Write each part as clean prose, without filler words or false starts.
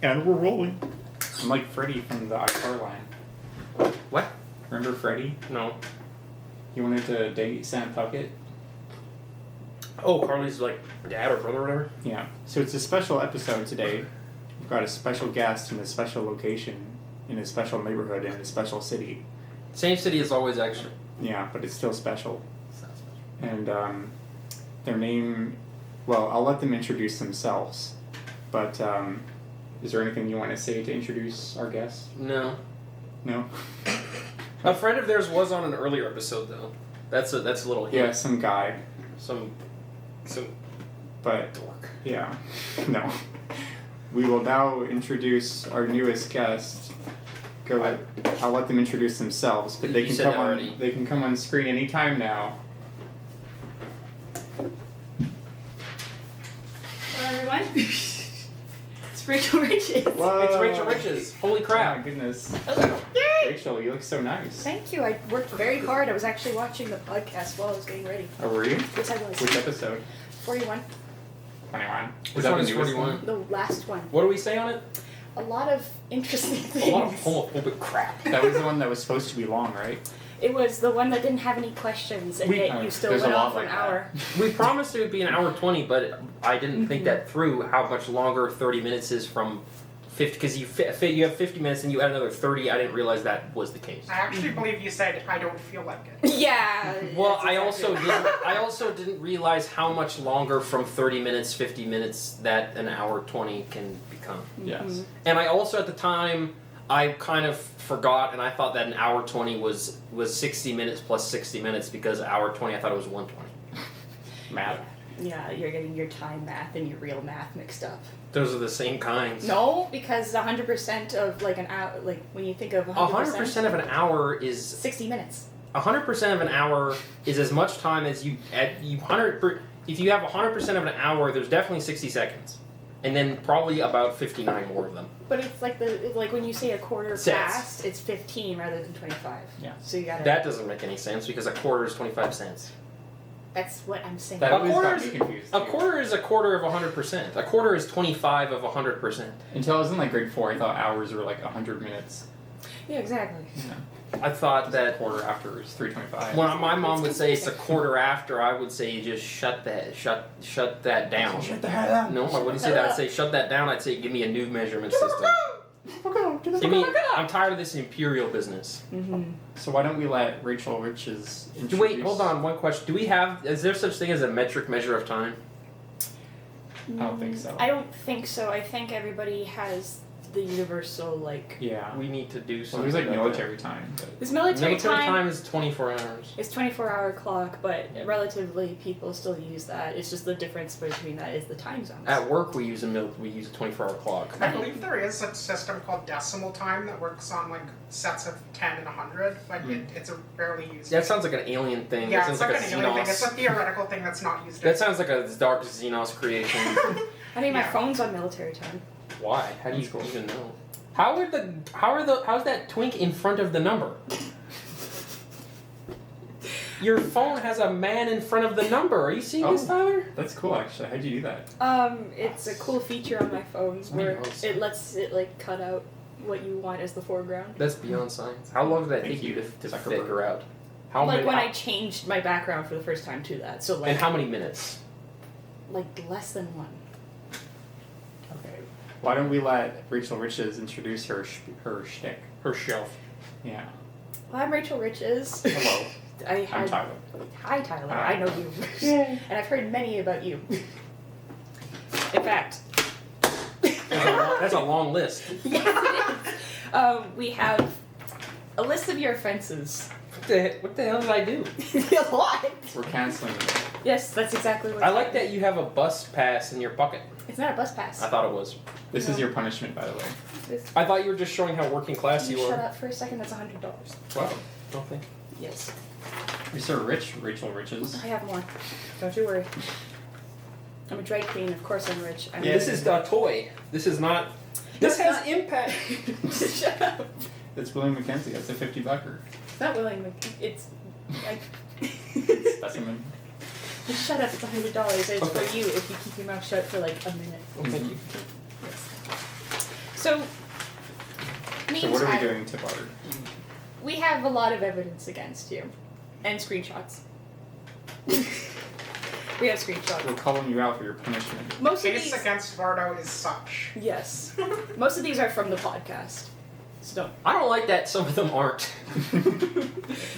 And we're rolling. I'm like Freddy from the iCar line. What? Remember Freddy? No. He wanted to date Sam Puckett. Oh, Carly's like dad or brother or whatever? Yeah. So it's a special episode today. We've got a special guest in a special location, in a special neighborhood, in a special city. Same city as always, actually. Yeah, but it's still special. Sounds special. And their name, well, I'll let them introduce themselves. But is there anything you want to say to introduce our guest? No. No? A friend of theirs was on an earlier episode, though. That's a little hint. Yeah, some guy. Some But, dork. yeah. No. We will now introduce our newest guest. I'll let them introduce themselves, but You said that already. They can come on screen anytime now. Hello, everyone. It's Rachel Briggs. Whoa. It's Rachel Briggs. Holy Oh crap. my goodness. Yay! Rachel, you look so nice. Thank you. I worked very hard. I was actually watching the podcast while I was getting ready. Oh, were you? Yes, I was. Which episode? 41. 21. Which one is 41? The last one. What do we say on it? A lot of interesting things. A lot of homophobic crap. That was the one that was supposed to be long, right? It was the one that didn't have any questions, and yet you still there's a went lot on for an like hour. We promised it would be an hour 20, but I didn't think that through, how much longer 30 minutes is from 50, because you have 50 minutes and you add another 30. I didn't realize that was the case. I actually believe you said, I don't feel like it. Yeah. Well, that's exactly I also didn't realize how much longer from 30 minutes, 50 minutes that an hour 20 can become. Yes. And I also, at the time, I kind of forgot, and I thought that an hour 20 was 60 minutes plus 60 minutes, because hour 20, I thought it was 120. Matt. Yeah, you're getting your time math and your real math mixed up. Those are the same kinds. No, because 100% of like an hour, like when you think of 100% of an hour is 60 minutes. 100% of an hour is as much time as you if you have 100% of an hour, there's definitely 60 seconds, and then probably about 59 more of them. But it's like when you say a quarter Cents. past, it's 15 rather than 25. Yeah. So you gotta. That doesn't make any sense, because a quarter is 25 cents. That's what I'm saying. That A always quarter got me is- confused. A too. quarter is a quarter of 100%. A quarter is 25 of 100%. Until I was in like grade 4, I thought hours were like 100 minutes. Yeah, exactly. Yeah. I thought that Quarter after is 3:25. when my mom would say it's a quarter after, I would say just shut that down. Shut the hell up. No, I wouldn't say that. I'd say shut that down. I'd say give me a new measurement system. Give me. I'm tired of this imperial business. Mm-hmm. So why don't we let Rachel Riches introduce... Wait, hold on. One question. Is there such thing as a metric measure of time? I don't think so. I don't think so. I think everybody has the universal like. Yeah. We need to do So something. there's like about military time. But... This military Military time. time is 24 hours. It's 24-hour clock, but Yeah. relatively people still use that. It's just the difference between that is the time zones. At work, we use a 24-hour clock. I believe there is a system called decimal time that works on like sets of 10 and 100, but it's a rarely used. That sounds like an alien thing. Yeah, that it's sounds like like an a alien thing. Xenos. It's a theoretical thing that's not used. That sounds like a dark Xenos creation. I mean, my Yeah. phone's on military time. Why? How do you That's cool. even know? How's that twink in front of the number? Your phone has a man in front of the number. Are you seeing this, Oh. Tyler? That's cool, actually. How'd you do that? It's a cool feature on my phones where Gross. it lets it like cut out what you want as the foreground. That's beyond science. How long did that Thank take you you, to Zuckerberg. figure out? How Like many? when how- I changed my background for the first time to that. So like and how many minutes? like less than one. Okay. Why don't we let Rachel Riches introduce her shtick? Her shelf. Yeah. Well, I'm Rachel Riches. Hello. I I'm had Tyler. Hi Tyler, Hi. I know you. And I've heard many about you. In fact, That's a long list. yes it is. We have a list of your offenses. What the hell did I do? A lot. We're canceling it. Yes, that's exactly what I like that you have a bus pass in your bucket. It's not a bus pass. I thought it was. This is your punishment, by the way. It's- I thought you were just showing how working class Can you you shut were. up for a second? That's $100. Wow. Don't think. Yes. You're so rich, Rachel Riches. I have more. Don't you worry. I'm a drag queen. Of course I'm rich. I'm Yeah. This is a toy. This is not. This That's has not- impact. Shut up. That's William McKenzie. That's a $50. It's not willing. It's. I, Specimen. just shut up. It's $100. It's Okay. for you if you keep your mouth shut for like a minute. Well, thank you. So, So meantime, what are we doing to Bard? we have a lot of evidence against you. And screenshots. We have screenshots. We're calling you out for your punishment. Most of Case these... against Vardo is such. Yes. Most of these are from the podcast. So I don't like that some of them aren't.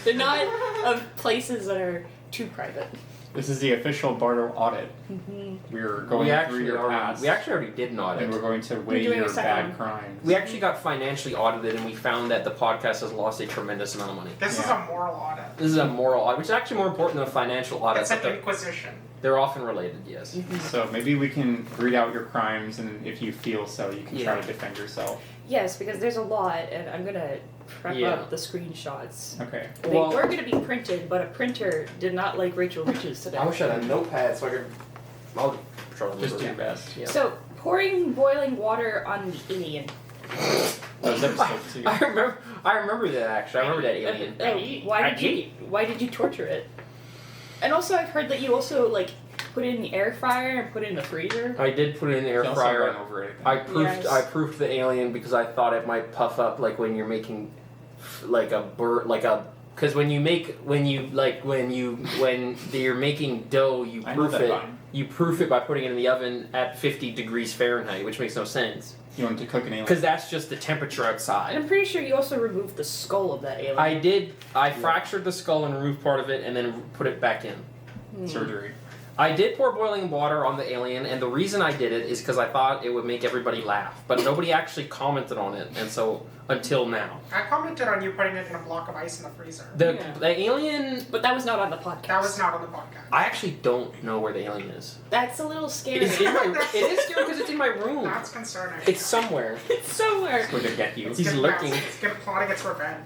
they're not of places that are too private. This is the official Bardo audit. Mm-hmm. We're going through your past. We actually already did an audit. And we're going to weigh doing your a second bad crimes. We actually got financially audited, and we found that the podcast has lost a tremendous amount of money. This is a moral audit. This is a moral audit, which is actually more important than a financial audit. It's but an inquisition. they're often related, yes. So maybe we can read out your crimes, and if you feel so, you can try Yeah. to defend yourself. Yes, because there's a lot, and I'm gonna prep Yeah. up the screenshots. Okay. They Well- were gonna be printed, but a printer did not like Rachel Briggs today. I wish I had a notepad so I could. I'll try to Just do remember. your best. Yeah. So, pouring boiling water on the alien. That was episode 2. I remember that actually. I remember that alien. Why did you torture it? And also, I've heard that you also like put it in the air fryer and put it in the freezer. I did put it in the air You also fryer. run over it. I proofed. Yes. I proofed the alien because I thought it might puff up like when you're making, like a bird, like a. Because when you're making dough, you I know proof that it. button. You proof it by putting it in the oven at 50 degrees Fahrenheit, which makes no sense. You want to cook an alien? Because that's just the temperature And outside. I'm pretty sure you also removed the skull of that alien. I did. I fractured the skull and removed part of it, and then put it back in. Surgery. I did pour boiling water on the alien, and the reason I did it is because I thought it would make everybody laugh. But nobody actually commented on it, and so until now, I commented on you putting it in a block of ice in the freezer. the Yeah. the alien. But that was not on the podcast. That was not on the podcast. I actually don't know where the alien is. That's a little scary. It's in my. It is scary because it's in my room. That's concerning. It's somewhere. It's somewhere. It's going to get you. It's He's getting lurking. It's getting plotting its revenge.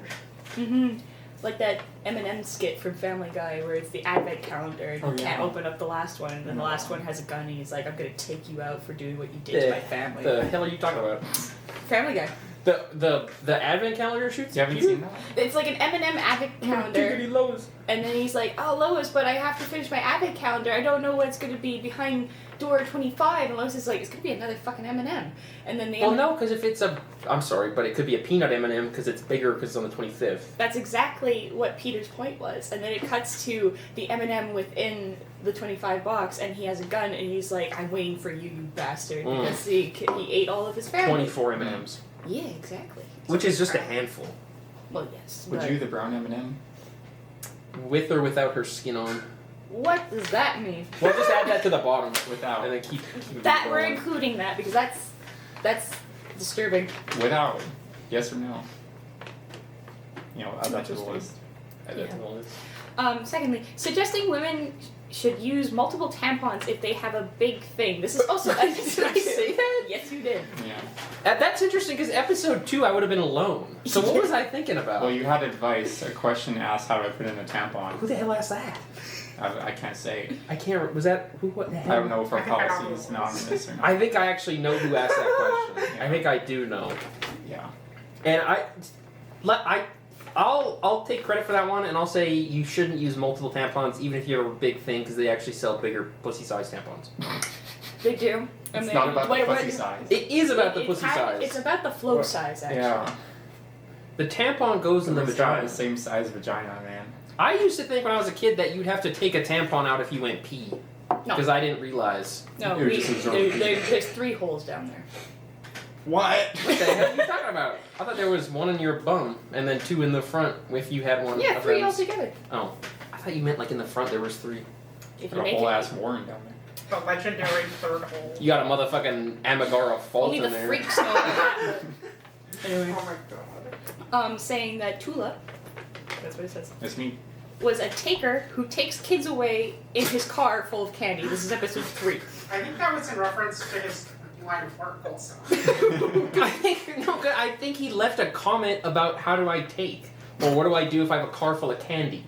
Mm-hmm. Like that Eminem skit from Family Guy where it's the advent calendar and Oh, you can't yeah. open up the last one and then the last one has a gun and he's like, I'm gonna take you out for doing what you did The- to my family. The hell are you talking about? Family Guy. The advent calendar shoots. You haven't seen that? It's like an Eminem advent calendar Giggity Lowe's. and then he's like, oh Lois, but I have to finish my advent calendar. I don't know what's gonna be behind door 25 and Lois is like, it's gonna be another fucking M&M. And then the Well, M&M no, because if it's a, I'm sorry, but it could be a peanut M&M because it's bigger because it's on the 25th. That's exactly what Peter's point was. And then it cuts to the M&M within the 25 box, and he has a gun, and he's like, I'm waiting for you, you bastard. Mm. Because he ate all of his family. 24 M&Ms, Yeah, exactly. which is just a handful, Well, yes. Would but you, the brown M&M? with or without her skin on. What does that mean? Well, just add that to the bottom Without. and then keep it That we're going. including that because that's disturbing. Without. Yes or no? You know, add that to the Interesting. list. Add that to the list. Secondly, suggesting women should use multiple tampons if they have a big thing. This is also. Did I say that? Yes, you did. Yeah. That's interesting because episode 2 I would have been alone. So what was I thinking about? Well, you had advice. A question asked how to put in a tampon. Who the hell asked that? I can't say. I can't. Was that who? What the hell? I don't know if our I think I know policy who is it was. anonymous or not. I think I actually know who asked that question. I think I do know. Yeah. And I'll take credit for that one, and I'll say you shouldn't use multiple tampons, even if you have a big thing, because they actually sell bigger pussy-sized tampons. They do. And It's they- not about the wait, pussy what- size. It is about the It pussy had- size. It's about the flow size, actually. Yeah. The tampon goes in the It's got vagina. the same size vagina, man. I used to think when I was a kid that you'd have to take a tampon out if you went pee. No. Because I didn't realize. No, It would just absorb there's 3 holes down there. What? What the hell are you talking about? I thought there was 1 in your bum, and then 2 in the front if you had one. Yeah, of 3 those. altogether. Oh. I thought you meant like in the front there was 3. If you Got a make whole it. ass Warren down there. The legendary third hole. You got a motherfucking Amagara fault Only in the there. freaks know that. Anyway. Oh my god. Saying that Tula, that's what it says, That's me. was a taker who takes kids away in his car full of candy. This is episode 3. I think that was in reference to his line of work also. I think he left a comment about how do I take, or what do I do if I have a car full of candy.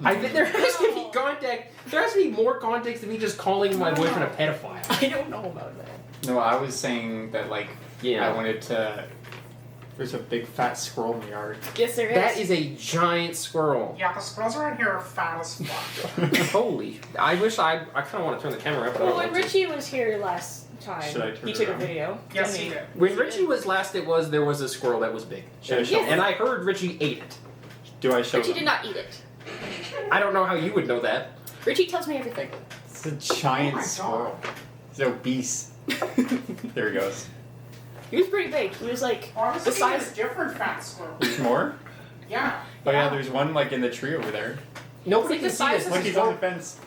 I think there has to be context. There has to be more context than me just calling my boyfriend a pedophile. I don't know about that. No, I was saying that, like, Yeah. I wanted to. There's a big fat squirrel in the yard. Yes, there is. That is a giant squirrel. Yeah, the squirrels around here are fat as fuck. Holy! I wish I kind of want to turn the camera up, but I Well, don't when want to. Richie was here last Should I time. turn He it took a around? video. Yes, didn't he did. When Richie was last, there was a squirrel that was big. Should I show Yes. And I heard Richie ate it. Do I show Richie them? did not eat it. I don't know how you would know that. Richie tells me everything. It's a giant Oh my squirrel. He's obese. There he goes. He was pretty big. He was like Oh, I was the looking at size. a different fat squirrel. There's more? Yeah. Oh yeah, there's one like in the tree over there. Nobody It's can like the see size this. of Look, he's on the fence.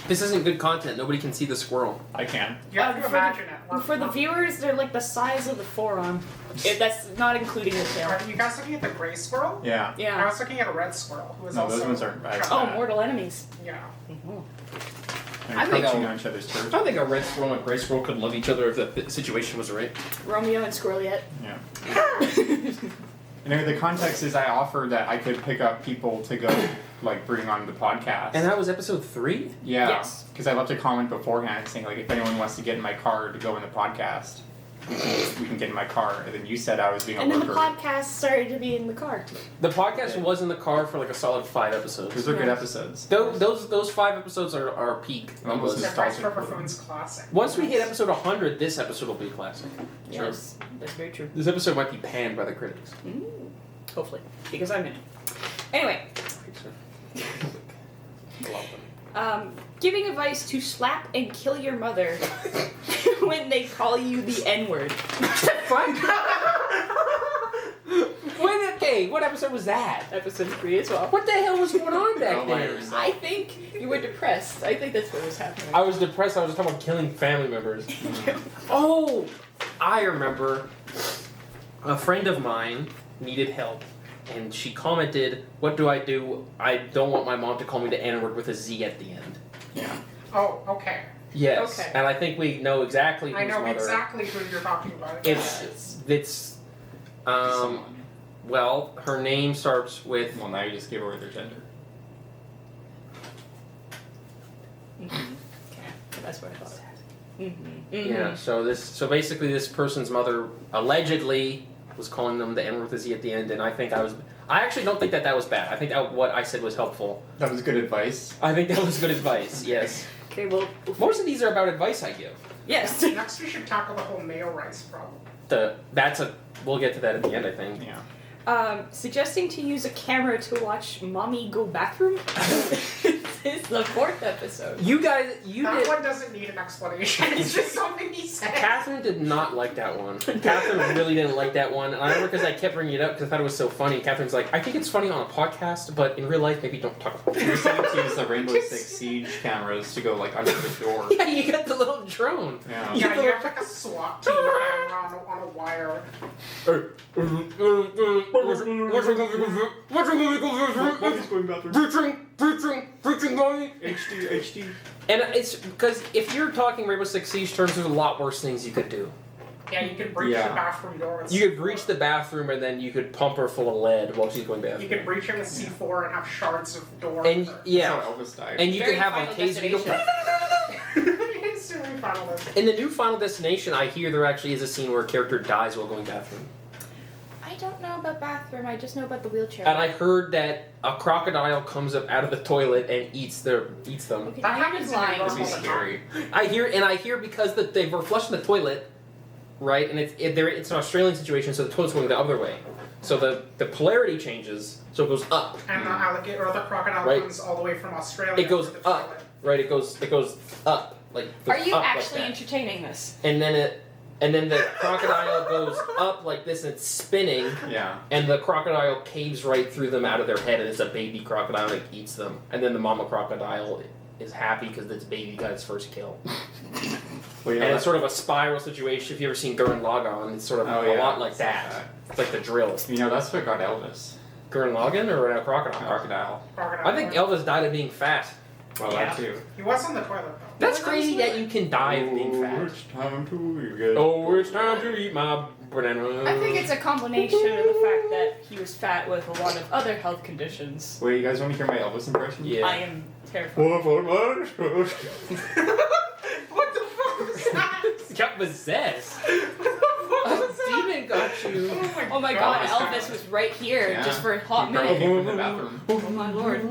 This isn't good content. Nobody can see the squirrel. I can. You have to for the- imagine it. We're- For the we're- viewers, they're like the size of the forearm. That's not including the tail. Are you guys looking at the gray squirrel? Yeah. I Yeah. was looking at a red squirrel who was No, also. those ones aren't bad. Oh, mortal enemies. Yeah. They're I think crouching I'll- on each other's turf. I think a red squirrel and a gray squirrel could love each other if the situation was right. Romeo and Squirreliet. Yeah. Anyway, the context is I offered that I could pick up people to go like bring on the podcast. And that was episode 3? yeah, Yes. because I left a comment beforehand saying like if anyone wants to get in my car to go in the podcast, we can get in my car. And then you said I was being a And then the worker. podcast started to be in the car. The podcast was in the car for like a solid 5 episodes. Those are good Yeah. episodes. Those 5 episodes are peak. Almost The as- Price for nostalgic. Buffoons classic. Once we hit episode 100, this episode will be a classic. Yes, that's very true. This episode might be panned by the critics. Hopefully, because I'm in it. Anyway, I love them. giving advice to slap and kill your mother when they call you the N-word. What episode was that? Episode 3 as well. What the hell was going on back Oh, my then? goodness. I think you were depressed. I think that's what was happening. I was depressed. I was talking about killing family members. Oh, I remember. A friend of mine needed help, and she commented, "What do? I don't want my mom to call me the N-word with a Z at the end." Yeah. Oh, okay. Yes, Okay. and I think we know exactly whose I know mother. exactly who you're talking about. It's Someone. well, her name starts with Well, now you just gave away their gender. Okay, that's what I thought. yeah. So basically, this person's mother allegedly was calling them the N-word with a Z at the end, and I actually don't think that was bad. I think that what I said was helpful. That was good advice. I think that was good advice. Yes. Okay, well, Most of these are about advice I give. yes. Next, we should tackle the whole mayo rice problem. We'll get to that at the end, I think. Yeah. Suggesting to use a camera to watch mommy go bathroom. This is the 4th episode. You That did. one doesn't need an explanation. It's just something he said. Catherine did not like that one. Catherine really didn't like that one. And I remember because I kept bringing it up because I thought it was so funny. Catherine's like, I think it's funny on a podcast, but in real life, maybe don't talk about You're it. saying to use the Rainbow Six Siege cameras to go like under the door. Yeah, you got the little drone. Yeah. Yeah, you have like a SWAT team on a wire. going bathroom? Preaching, mommy. HD. And it's because if you're talking Rainbow Six Siege terms, there's a lot worse things you could do. Yeah, you could breach Yeah. the bathroom door. with You could C4. breach the bathroom and then you could pump her full of lead while she's going You bathroom. could breach him with C4 and have shards of door. And Yeah. yeah, Elvis died. and you Very could have a Final case. You go, Destination. It's really Final Destination. in the new Final Destination, I hear there actually is a scene where a character dies while going bathroom. I don't know about bathroom. I just know about the wheelchair. And I heard that a crocodile comes up out of the toilet and eats them. Okay, That now you're happens just in lying. That'd be all the time. scary. I hear because they were flushing the toilet, right? And it's an Australian situation, so the toilet's going the other way. So the polarity changes, so it goes up, And the alligator or the crocodile Right. comes all the way from Australia. It goes to the up. toilet. right? It goes up like. Are goes you up actually like that. entertaining this? And then the crocodile goes up like this and it's spinning, Yeah. and the crocodile caves right through them out of their head, and it's a baby crocodile that eats them. And then the mama crocodile is happy because its baby got its first kill. Well, yeah, And it's sort of a spiral situation. If you ever seen Gurren Lagann, it's sort of Oh, a yeah. lot like that. It's like the drill. You know, that's what got Elvis. Gurren Lagann or a crocodile? Crocodile. Crocodile. I think Elvis died of being fat. Well, Yeah. that too. He was on the toilet though. That's crazy that you can die of being fat. It's time to get. Oh, it's time to eat my banana. I think it's a combination of the fact that he was fat with a lot of other health conditions. Wait, you guys want to hear my Elvis impression? Yeah. I am terrified. What the fuck was that? got possessed. What was that? Demon got you. Oh my god, God. Elvis was right here Yeah. just for a hot He probably minute. came from the bathroom. Oh my lord.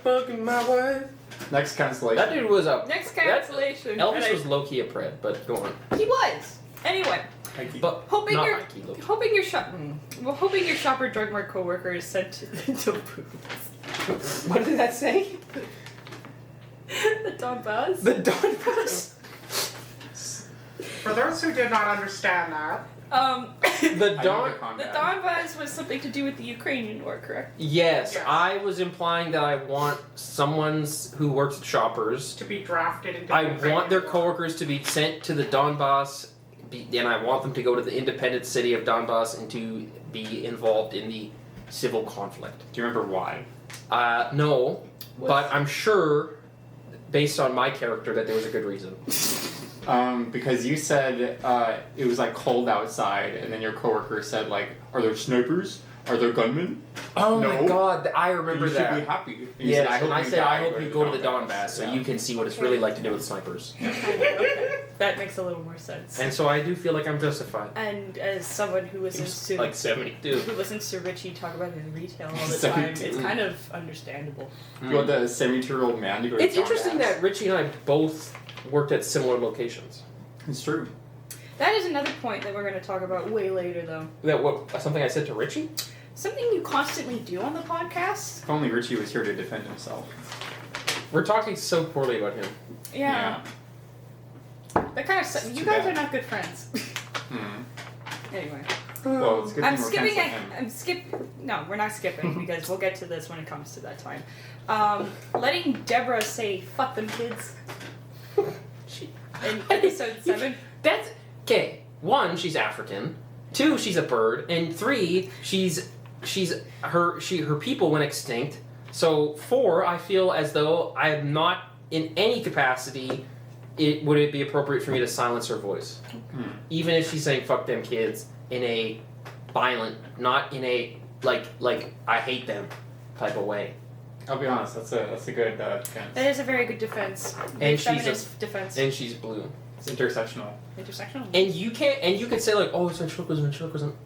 Fucking my wife. Next cancellation. That dude was a. Next cancellation. Elvis And was low key a pred, but go on. He was. Anyway, But hoping not your high key, low key. hoping your shopper drug mart coworker is sent to Buffoons. What did that say? The Don Buzz. The Don Bus. For those who did not understand that, The Don. The Don Buzz was something to do with the Ukrainian war, correct? Yes, Yes. I was implying that I want who works at Shoppers. to be drafted into I the Ukrainian want their war. coworkers to be sent to the Donbass, and I want them to go to the independent city of Donbass and to be involved in the civil conflict. Do you remember why? No, but I'm sure, based on my character, that there was a good reason. Because you said it was like cold outside, and then your coworker said like, "Are there snipers? Are there gunmen?" Oh No. my God, I remember you should that. be happy. And you Yes, said, and I you said, die I hope going you go to the Donbass so Yeah. you can see what it's really like to deal with snipers. Okay, that makes a little more sense. And so I do feel like I'm justified. And as someone who listens to Like 72. who listens to Richie talk about his retail all the 72. time, it's kind of understandable. You want the 72-year-old man to go to It's interesting Donbass? that Richie and I both worked at similar locations. It's true. That is another point that we're going to talk about way later, though. That what something I said to Richie? Something you constantly do on the podcast. If only Richie was here to defend himself. We're talking so poorly about him. Yeah. That kind of It's you too guys bad. are not good friends. Hmm. Anyway, Well, it's good I'm thing we're skipping. canceling him. No, we're not skipping because we'll get to this when it comes to that time. Letting Deborah say "fuck them kids" in episode 7. That's okay. 1, she's African. 2, she's a bird. And 3, her people went extinct. So 4, I feel as though I am not in any capacity. Would it be appropriate for me to silence her voice, even if she's saying "fuck them kids" in a violent, not in a like I hate them type of way. I'll be honest, that's a good defense. That is a very good defense. And she's Feminist defense. And she's blue. It's intersectional. Intersectional. And you could say like, oh, it's ventriloquism.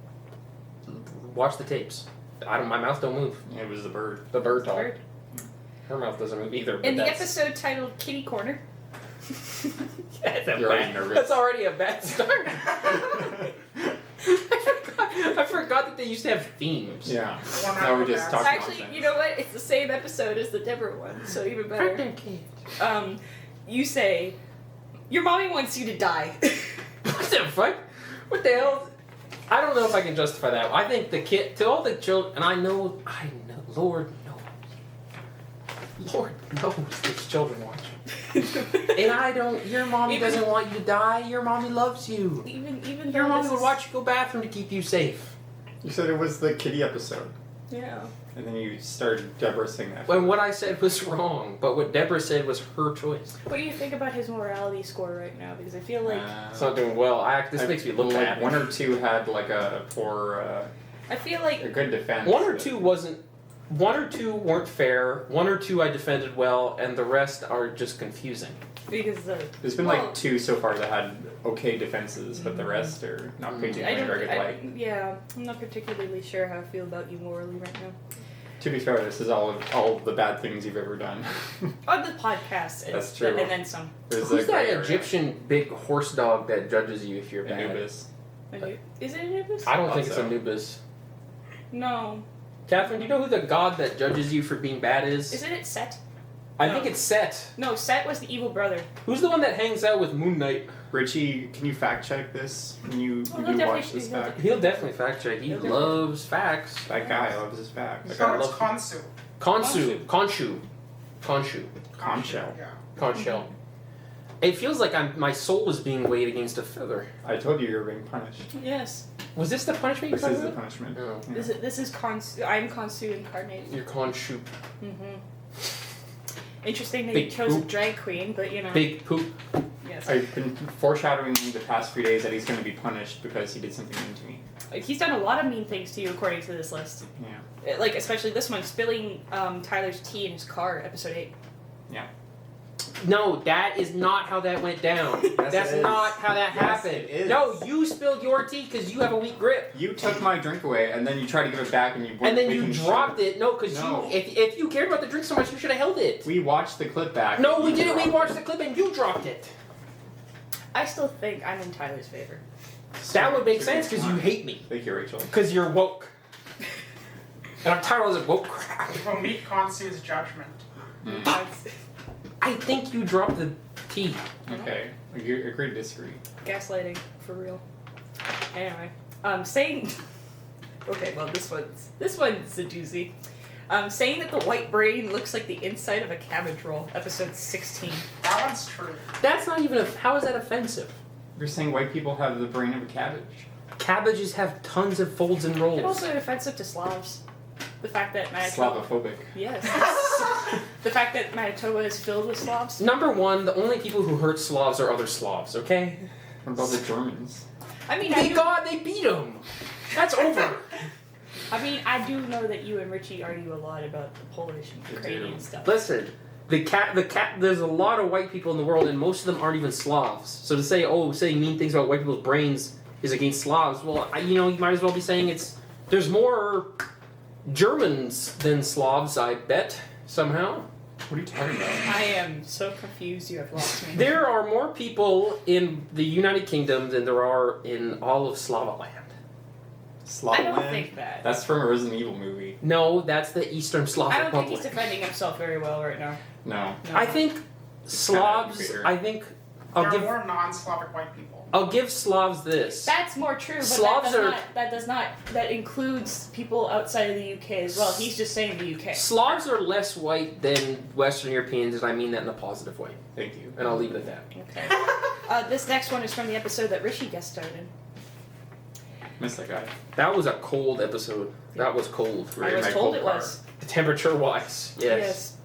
Watch the tapes. My mouth don't move. It was the bird. The bird talk. Bird. Her mouth doesn't move either. But In the that's, episode titled "Kitty Corner." that's, You're already nervous. that's already a bad start. I forgot that they used to have themes. Yeah. One Now we're hour just back. talking Actually, nonsense. you know what? It's the same episode as the Deborah one, so even Fuck better. them kids. You say, "Your mommy wants you to die." What the fuck? What the hell? I don't know if I can justify that. I think to all the children, and I know, Lord knows these children watch. And I don't. Your mommy Even- doesn't want you to die. Your mommy loves you. even Your though mommy this would is- watch you go bathroom to keep you safe. You said it was the kitty episode, Yeah. and then you started Deborah saying that. And what I said was wrong, but what Deborah said was her choice. What do you think about his morality score right now? Because I feel like It's not doing well. This makes me look like bad. 1 or 2 had like a poor, I feel like a good defense. 1 or but- 2 wasn't. 1 or 2 weren't fair. 1 or 2 I defended well, and the rest are just confusing. because There's been well, like 2 so far that had okay defenses, but the rest are not painting I in a don't. very good light. Yeah, I'm not particularly sure how I feel about you morally right now To be fair, this is all of the bad things you've ever done. on the podcast. And, That's true. And then some. There's Who's a gray that area. Egyptian big horse dog that judges you if you're bad? Anubis. Is it Anubis? I don't Thought think it's so. Anubis. No. Catherine, do you know who the god that judges you for being bad is? Isn't it Set? I No. think it's Set. No, Set was the evil brother. Who's the one that hangs out with Moon Knight? Richie, can you fact check this when you Well, do he'll watch definitely- this he'll back? He'll definitely fact check. He He'll definitely- loves facts. That guy loves his facts. Like, So I it's love- Konsu. Conchu. Conchel. Conchel. It feels like my soul is being weighed against a feather. I told you were being punished. Yes. Was this the punishment you This is the talking about? punishment. No. Yeah. This is I'm Konsu incarnate. You're Conchu. Interesting that Big you chose a poop. drag queen, but you know. Big poop. Yes. I've been foreshadowing the past few days that he's going to be punished because he did something mean to me. He's done a lot of mean things to you, according to this list. Yeah. Like especially this one, spilling Tyler's tea in his car, episode 8. Yeah. No, that is not how that went down. Yes, That's it is. not how that Yes, happened. it is. No, you spilled your tea because you have a weak grip. You took my drink away, and then you tried to give it back, and you weren't And then you making dropped sure. it. No, because No. if you cared about the drink so much, you should have held it. We watched the clip back. No, and we you didn't. We dropped watched it. the clip and you dropped it. I still think I'm in Tyler's favor. That would make So sense because you fine. hate me. Thank you, Rachel. Because you're woke. And I'm tired of this woke crap. We'll meet Consu's judgment. That's I think you dropped the tea. Okay, you agree to disagree. gaslighting for real. Anyway, saying. Okay, well this one's a doozy. Saying that the white brain looks like the inside of a cabbage roll. Episode 16. That one's true. That's not even how is that offensive? You're saying white people have the brain of a cabbage. Cabbages have tons of folds and rolls. And also offensive to Slavs. The fact that Manitoba. Slavophobic. Yes. The fact that Manitoba is filled with Slavs. Number one, the only people who hurt Slavs are other Slavs, okay? What about the Germans? I mean, They beat them. That's over. I do know that you and Richie argue a lot about the Polish and We Ukrainian do. stuff. Listen, there's a lot of white people in the world and most of them aren't even Slavs. So to say, saying mean things about white people's brains is against Slavs, well, you might as well be saying there's more Germans than Slavs, I bet, somehow. What are you talking about? I am so confused. You have lost me. There are more people in the United Kingdom than there are in all of Slavaland. I don't Slavaland? think that. That's from a Resident Evil movie. No, that's the Eastern Slav I don't think Republic. he's defending himself very well right now. No. No. I think Slavs. weird. I think There are more non-Slavic white people. I'll give Slavs this. That's more true, but Slavs that includes people outside of the UK as well. He's just saying the UK. Slavs are less white than Western Europeans, and I mean that in a positive way. Thank you. And I'll leave it at that. Okay. This next one is from the episode that Rishi guest starred in. Miss that guy. That was a cold episode. That was cold. I Right, was my told cold it car. was. Temperature wise, yes.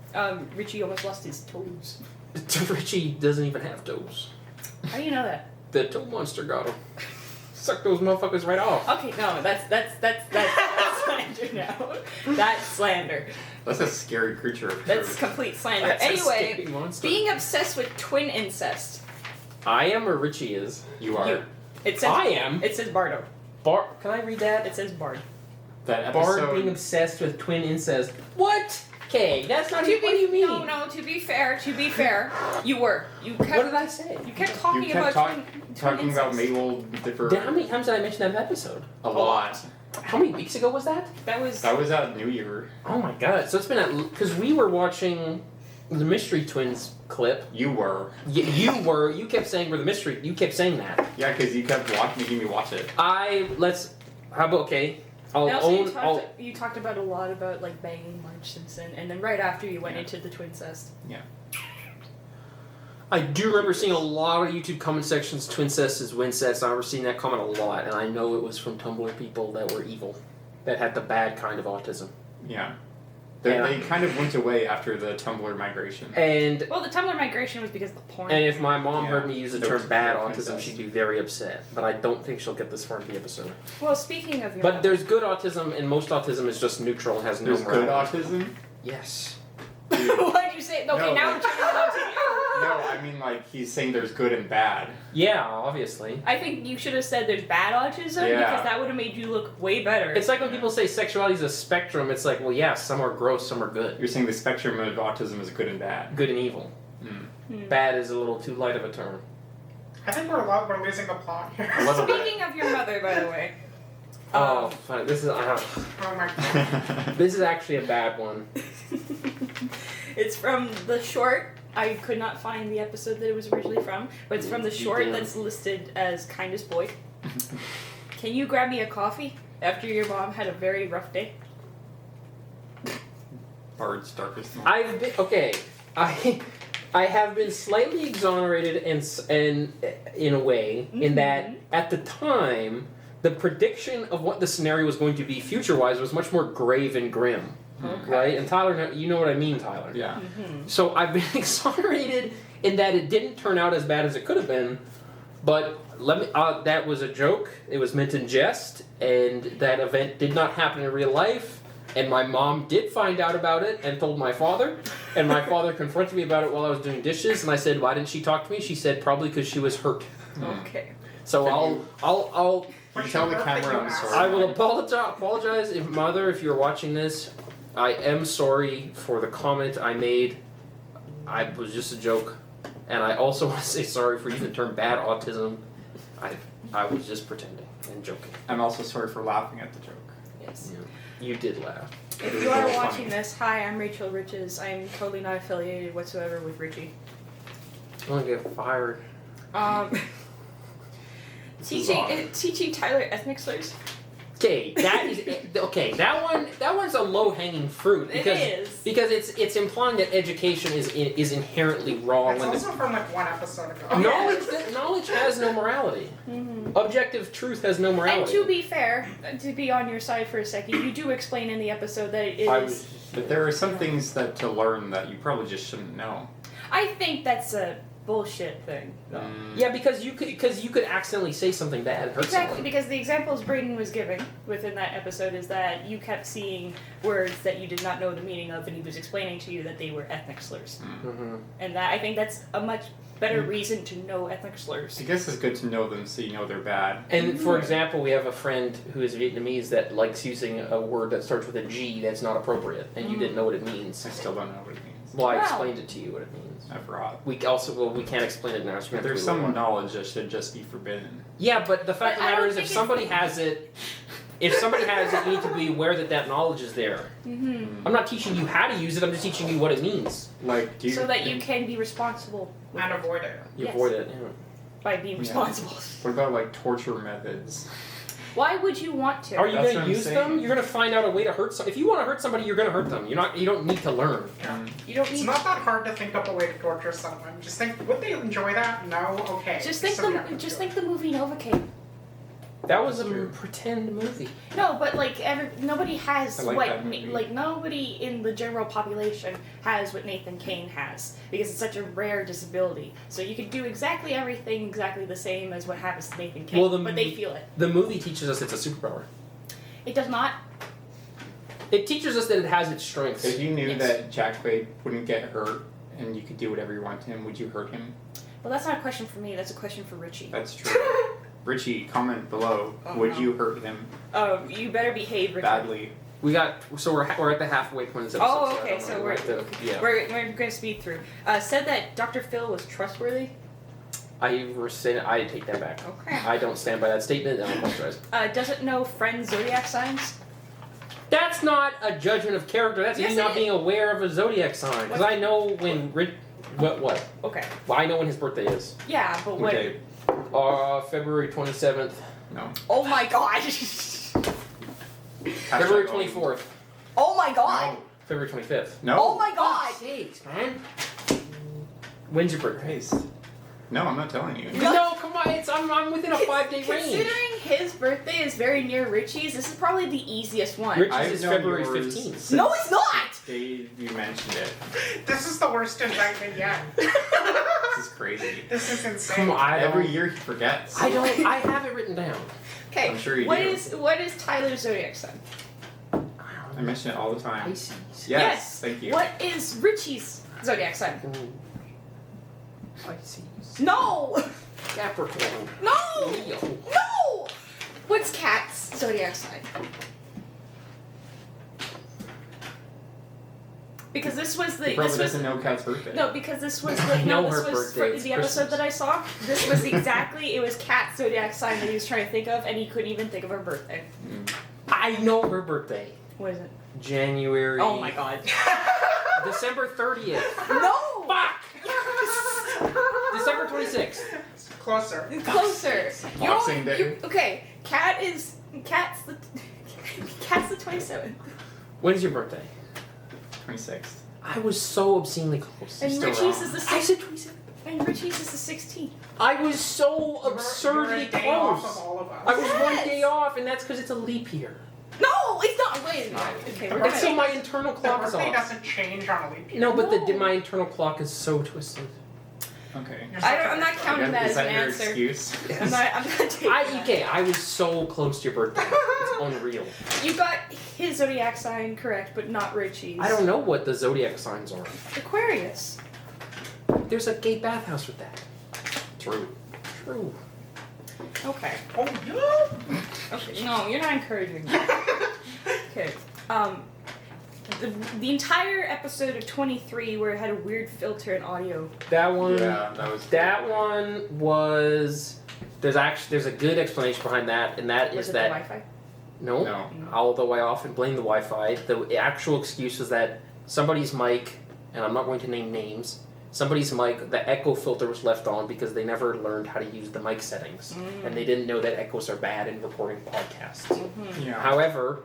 Richie almost lost his toes. Richie doesn't even have toes. How do you know that? The toe monster got him. Suck those motherfuckers right off. Okay, no, that's slander now. That's slander. That's a scary creature. For That's sure. complete slander. That's a Anyway, scary monster. being obsessed with twin incest. I am or Richie is. You are. You. It says I am. It says Bardo. Can I read that? It says Bard. That Bard episode. being obsessed with twin incest. What? Okay, that's not To even. What do you mean? No, to be fair, you were. You kept What did I say? you kept talking You kept about twin talking about incest. Mabel differ How many times did I mention that episode? a lot. How many weeks ago was that? That was That was at New Year. Oh my god! So it's been because we were watching the Mystery Twins clip. You were. You kept saying we're the mystery. You kept saying that. Yeah, because you kept making me watch it. How about okay? And also you talked about a lot about like banging Marge Simpson, and then right after you went into the twincest. I do remember seeing a lot of YouTube comment sections. Twincest is wincest. I remember seeing that comment a lot, and I know it was from Tumblr people that were evil, that had the bad kind of autism. Yeah. Yeah. They kind of went away after the Tumblr migration. And Well, the Tumblr migration was because of the porn. and if my mom Yeah. heard me use the There term was bad no autism, incest. she'd be very upset. But I don't think she'll get this far into the episode. Well, speaking of your But there's good autism, and most autism is just neutral and has no There's good morality. autism? Yes. Why'd you say? Okay, No, now like- we're turning it on to you. No, I mean like he's saying there's good and bad. Yeah, obviously. I think you should have said there's bad autism Yeah. because that would have made you look way better. It's like when people say sexuality is a spectrum. It's like, well, yeah, some are gross, some are good. You're saying the spectrum of autism is good and bad. Good and evil. Bad is a little too light of a term. I think we're losing the plot here. A little bit. Speaking of your mother, by the way. Oh, fine. This is Oh my god. this is actually a bad one. It's from the short. I could not find the episode that it was originally from, but it's from the You short did. that's listed as Kindest Boy. Can you grab me a coffee after your mom had a very rough day? Bard's darkest moment. I've been okay. I have been slightly exonerated and in a way in that at the time the prediction of what the scenario was going to be future-wise was much more grave and grim, right? And Tyler, you know what I mean, Tyler. Yeah. So I've been exonerated in that it didn't turn out as bad as it could have been, but that was a joke. It was meant in jest, and that event did not happen in real life. And my mom did find out about it and told my father. And my father confronted me about it while I was doing dishes. And I said, "Why didn't she talk to me?" She said, "Probably because she was hurt." Okay. So I'll You tell the camera I'm sorry. I will apologize if Mother, if you're watching this. I am sorry for the comment I made. I was just a joke. And I also want to say sorry for using the term bad autism. I was just pretending and joking. I'm also sorry for laughing at the joke. Yes. You did laugh. If you are watching this, hi, I'm Rachel Briggs. I'm totally not affiliated whatsoever with Richie. I'm gonna get fired. Teaching Tyler ethnic slurs. Okay, that one's a low hanging fruit because it's implying that education is inherently wrong. It's also from like one episode ago. Knowledge has no morality. Mm-hmm. Objective truth has no morality. And to be fair, to be on your side for a second, you do explain in the episode that it is. But there are some things that to learn that you probably just shouldn't know. I think that's a bullshit thing. Yeah, because you could accidentally say something bad and hurt Exactly, someone. because the examples Braden was giving within that episode is that you kept seeing words that you did not know the meaning of, and he was explaining to you that they were ethnic slurs. Mm-hmm. And that I think that's a much better reason to know ethnic slurs. I guess it's good to know them so you know they're bad. And for example, we have a friend who is Vietnamese that likes using a word that starts with a G that's not appropriate, and you didn't know what it means. I still don't know what it means. Well, I Wow. explained it to you what it means. I forgot. We can't explain it now. It's But there's some knowledge that should just be forbidden. Yeah, but the fact But of I the matter don't is, if think somebody has it, you need to be aware that knowledge is there. Mm-hmm. I'm not teaching you how to use it. I'm just teaching you what it means. Like, do you So that you can be responsible And avoid it. You Yes. avoid it. Yeah. by being Yeah. responsible. What about like torture methods? Why would you want to? Are you That's going what to I'm use saying. them? You're going to find out a way to hurt somebody. If you want to hurt somebody, you're going to hurt them. You don't need to learn. You don't It's need. not that hard to think up a way to torture someone. Just think, would they enjoy that? No? Okay. Just think So you're not gonna do it. the movie Novocaine. That was a That's true. pretend movie. No, but like nobody has I like what that movie. like nobody in the general population has what Nathan Kane has because it's such a rare disability. So you could do exactly everything exactly the same as what happens to Nathan Kane, Well, but they feel it. The movie teaches us it's a superpower. It does not. It teaches us that it has its strengths. If you knew Yes. that Jack Quaid wouldn't get hurt and you could do whatever you want to him, would you hurt him? Well, that's not a question for me. That's a question for Richie. That's true. Richie, comment below. Oh, Would no. you hurt him You better behave, Richie. badly? We're at the halfway point of this episode. Oh, I okay. don't So know, we're yeah. we're going to speed through. Said that Dr. Phil was trustworthy. I take that back. Okay. I don't stand by that statement, and I apologize. Doesn't know friends' zodiac signs. That's not a judgment of character. That's Yes, me not it being aware of a zodiac sign. Because What? I know when what? Okay. Well, I know when his birthday is. Yeah, but what? Okay, February 27th. no. Oh my god. February Hashtag 24th. Oh my god. February 25th. No. Oh my god. Sakes, man. When's your birthday? Christ. No, I'm not telling you. No, come on. I'm within a 5-day range. Considering his birthday is very near Richie's, this is probably the easiest one. Richie's I've is known February yours 15th. since No, it's not! the day you mentioned it. This is the worst indictment yet. This is crazy. This is insane. Come on. Every year he forgets. I have it written down. Okay, I'm sure you what do. is Tyler's zodiac sign? I mention it all the time. Pisces. Yes, thank you. What is Richie's zodiac sign? Pisces. No! Capricorn. No! Leo. No! What's Kat's zodiac sign? Because this was the He probably this was doesn't know Kat's birthday. no because this was I the know no this her was birthday, for it's the episode Christmas. that I saw. This was exactly it was Kat's zodiac sign that he was trying to think of, and he couldn't even think of her birthday. I know her birthday. What is it? January. Oh my god! December 30th. No! Fuck! December 26th. Closer. Closer. Boxing Day. Okay, Kat's the 27th, When's your birthday? 26th. I was so obscenely close. and still Richie's wrong. is the I 6th, said 27th. and Richie's is the 16th. I was so You're absurdly a day off close. of all of us. I was one Yes. day off, and that's because it's a leap year. No, it's not. Wait, no. Okay, we're That's so gonna. my internal The clock is birthday off. doesn't change on a leap year. No, but No. my internal clock is so twisted. Okay. I'm not counting that Is as that an your answer. excuse? I'm not taking that. I was so close to your birthday. It's unreal. You got his zodiac sign correct, but not Richie's. I don't know what the zodiac signs are. Aquarius. There's a gay bathhouse with that. True. True. Okay. Oh, yeah. Okay. No, you're not encouraging me. Okay. The entire episode of 23 where it had a weird filter in audio. That one. Yeah, That one was. There's a good explanation behind that, and that Was is it that. the Wi-Fi? No. No. Although I often blame the Wi-Fi, the actual excuse is that somebody's mic, and I'm not going to name names. Somebody's mic, the echo filter was left on because they never learned how to use the mic settings, and they didn't know that echoes are bad in recording podcasts. Yeah. However,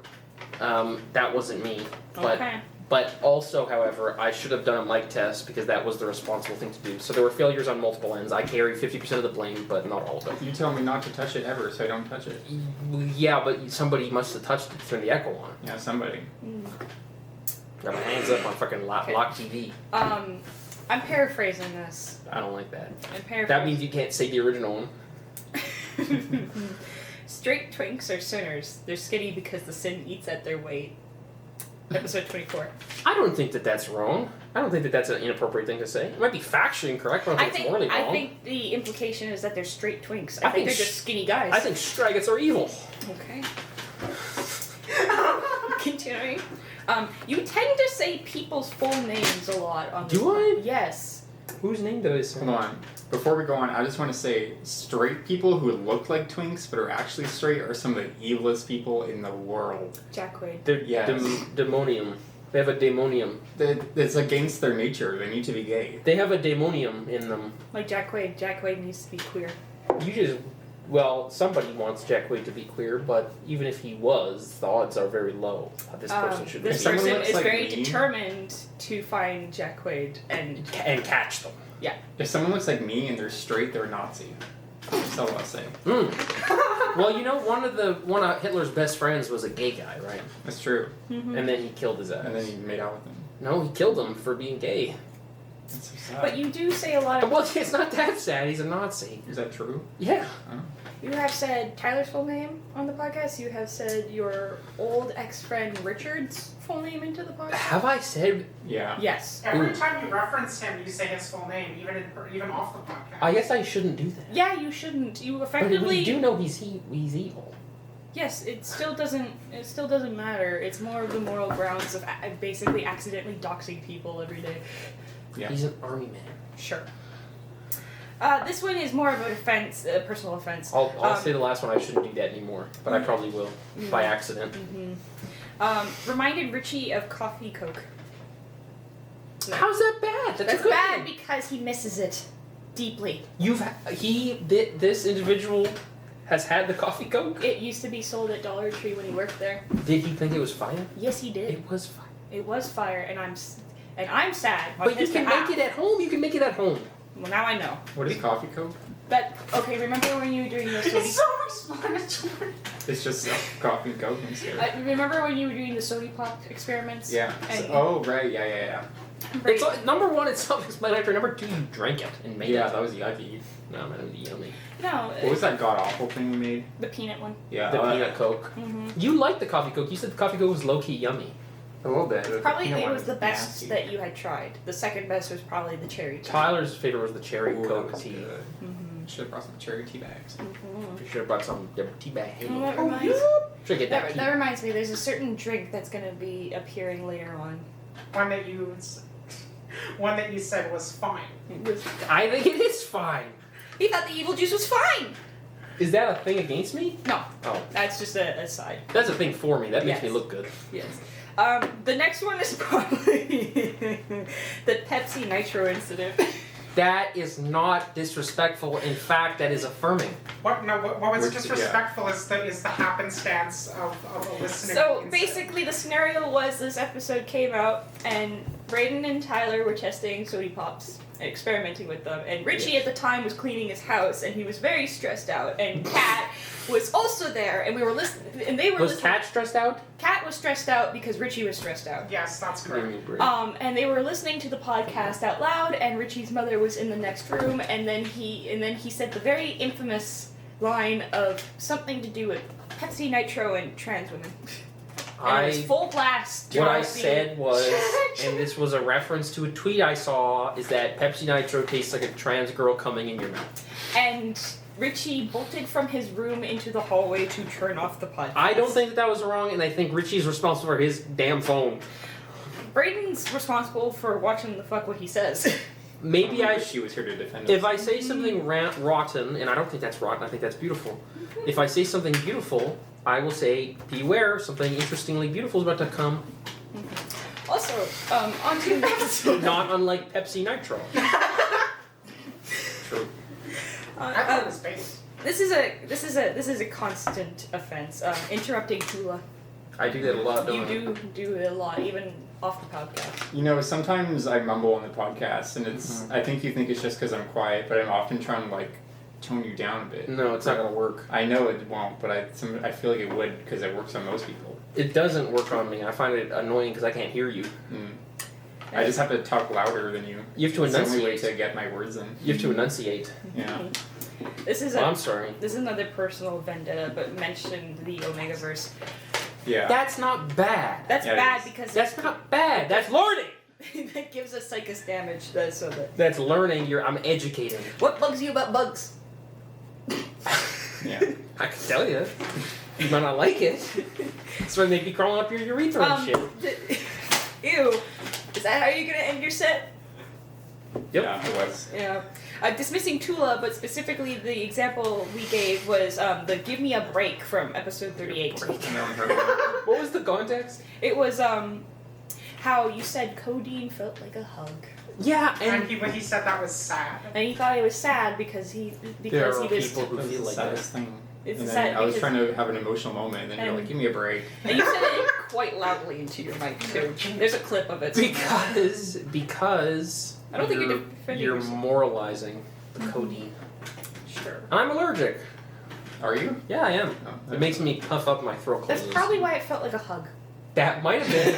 that wasn't me. Okay. But also, however, I should have done a mic test because that was the responsible thing to do. So there were failures on multiple ends. I carry 50% of the blame, but not all of it. You tell me not to touch it ever, so I don't touch it. Yeah, but somebody must have touched it to turn the echo on. Yeah, somebody. Got my hands up on fucking lock TV. I'm paraphrasing this. I don't like that. I'm paraphrasing. That means you can't say the original one. Straight twinks are sinners. They're skinny because the sin eats at their weight. Episode 24. I don't think that that's wrong. I don't think that that's an inappropriate thing to say. It might be factually incorrect, but I don't think it's morally wrong. I think the implication is that they're straight twinks. I I think think they're just skinny guys. I think Straggots are evil. Okay. Continuing. You tend to say people's full names a lot on this. Do I? Yes. Whose name do I say? Hold on. Before we go on, I just want to say straight people who look like twinks but are actually straight are some of the evilest people in the world. Jack Quaid. They're Yes. demonium. They have a demonium. It's against their nature. They need to be gay. They have a demonium in them. Like Jack Quaid. Jack Quaid needs to be queer. You just, well, somebody wants Jack Quaid to be queer, but even if he was, the odds are very low that this person should be. This someone person looks is like very me- determined to find Jack Quaid and catch them. If someone looks like me and they're straight, they're a Nazi. That's all I'll say. Well, you know, one of Hitler's best friends was a gay guy, right? That's true. And then he killed his ass. And then he made out with him. No, he killed him for being gay. That's so sad. But you do say a lot of. Well, it's not that sad. He's a Nazi. Is that true? Yeah. You have said Tyler's full name on the podcast. You have said your old ex-friend Richard's full name into the podcast. Have I said? Yeah. Yes. Every Ooh. time you reference him, you say his full name, even off the podcast. I guess I shouldn't do that. Yeah, you shouldn't. You But effectively. we do know he's evil. Yes, it still doesn't. It still doesn't matter. It's more of the moral grounds of basically accidentally doxing people every day. Yeah. He's an army man. Sure. This one is more of a defense, a personal offense. I'll say the last one. I shouldn't do that anymore, but I probably will by accident. Reminded Richie of Coffee Coke. No. How's that bad? That's a That's good bad thing. because he misses it deeply. This individual has had the coffee Coke. It used to be sold at Dollar Tree when he worked there. Did he think it was fire? Yes, he did. It was fire. It was fire, and I'm sad. on But you his can behalf. make it at home. You can make it at home. Well, now I know. What is coffee coke? But okay, remember when you were doing the It's Sody? so explanatory. It's just coffee and coke instead. Remember when you were doing the Sody Pop experiments? Yeah. And- Oh, right. Yeah. Right. It's number one, it's self-explanatory. Number two, you drank it and made Yeah, it. that was yucky. No, man, it was yummy. No, What was that god awful thing we made? the peanut one. Yeah. The peanut Coke. Mm-hmm. You liked the coffee Coke. You said the coffee Coke was low-key yummy. A little bit. but Probably the peanut it one was the best nasty. that you had tried. The second best was probably the cherry. Tyler's favorite was the cherry Ooh, that Coke was tea. good. Mm-hmm. Should have brought some cherry tea bags. You should have brought some tea bag. Oh, that reminds. Should get that. That reminds me. There's a certain drink that's going to be appearing later on. One that you said was fine. I think it is fine. He thought the evil juice was fine. Is that a thing against me? No, Oh, that's just a side. that's a thing for me. That makes Yes. me look good. Yes. The next one is probably the Pepsi Nitro incident. That is not disrespectful. In fact, that is affirming. What was Which- disrespectful is the happenstance of a listening. So incident. basically, the scenario was this episode came out, and Brayden and Tyler were testing Sody Pops, experimenting with them, and Richie at the time was cleaning his house, and he was very stressed out, and Kat was also there, and we were listening, and they were Was listening. Kat stressed out? Kat was stressed out because Richie was stressed out. Yes, that's correct. And they were listening to the podcast out loud, and Richie's mother was in the next room, and then he said the very infamous line of something to do with Pepsi Nitro and trans women. And it was full blast. What I Chelsea. said was, and this was a reference to a tweet I saw, is that Pepsi Nitro tastes like a trans girl coming in your mouth. And Richie bolted from his room into the hallway to turn off the podcast. I don't think that was wrong, and I think Richie's responsible for his damn phone. Braden's responsible for watching the fuck what he says. Maybe I She was here to defend If us. I say something rotten, and I don't think that's rotten, I think that's beautiful. If I say something beautiful, I will say, beware, something interestingly beautiful is about to come. Also, on to the episode. Not unlike Pepsi Nitro. True. I thought it was space. This is a constant offense. Interrupting Tula. I do that a lot, You don't I? do it a lot, even off the podcast. You know, sometimes I mumble on the podcast, and it's. I think you think it's just because I'm quiet, but I'm often trying to like tone you down a bit. No, it's not gonna work. I know it won't, but I feel like it would because it works on most people. It doesn't work on me. I find it annoying because I can't hear you. I just have to talk louder than you. You have to It's the only way enunciate. to get my words in. You have to enunciate. Yeah. This is I'm sorry. this is another personal vendetta, but mentioned the Omegaverse. Yeah. That's not bad. That's Yeah, it bad is. because That's not bad. That's learning. that gives us psychus damage. So that. That's learning. I'm educating. What bugs you about bugs? Yeah. I can tell you. You might not like it. That's why they be crawling up your urethra and shit. Ew. Is that how you're gonna end your set? Yep. Yeah, it was. Yeah. Dismissing Tula, but specifically the example we gave was the "Give Me a Break" from episode 38. No one heard of it. What was the context? It was how you said codeine felt like a hug, Yeah, And he said that was sad. and he thought it was sad because he there was are people who That's feel the like that. saddest thing. It's And sad then I was because- trying to have an emotional moment, and then you're And- like, "Give me a break." and you said it quite loudly into your mic too. There's a clip of it. somewhere. Because I don't think you're defending you're yourself. moralizing the codeine. Sure. I'm allergic. Are you? Yeah, I am. Oh, It makes me puff up my throat. That's closes. probably why it felt like a hug. That might have been.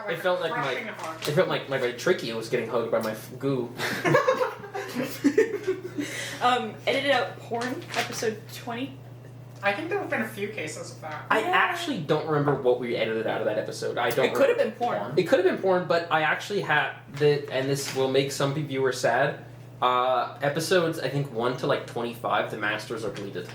It felt like crushing a hug. It felt like my trachea was getting hugged by my goo. Edited out porn, episode 20. I think there have been a few cases of that. I Yeah. actually don't remember what we edited out of that episode. I don't. It could have been porn. It could have been porn, but I actually had the, and this will make some viewers sad. Episodes, I think 1 to like 25, the masters are deleted.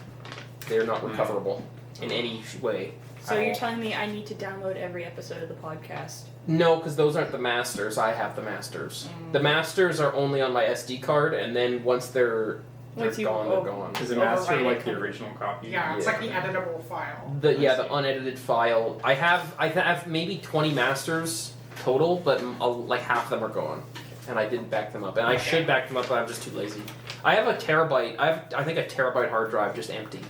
They're not recoverable in any way. So at you're all. telling me I need to download every episode of the podcast? No, because those aren't the masters. I have the masters. The masters are only on my SD card, and then once they're Once you- gone, oh. they're gone. Is the master Overwrite like it. the original copy? Yeah, it's Yeah. like the editable file. The unedited file. I have maybe 20 masters total, but like half of them are gone, and I didn't back them up. And I should back them up, but I'm just too lazy. I have a terabyte. I think a terabyte hard drive just empty.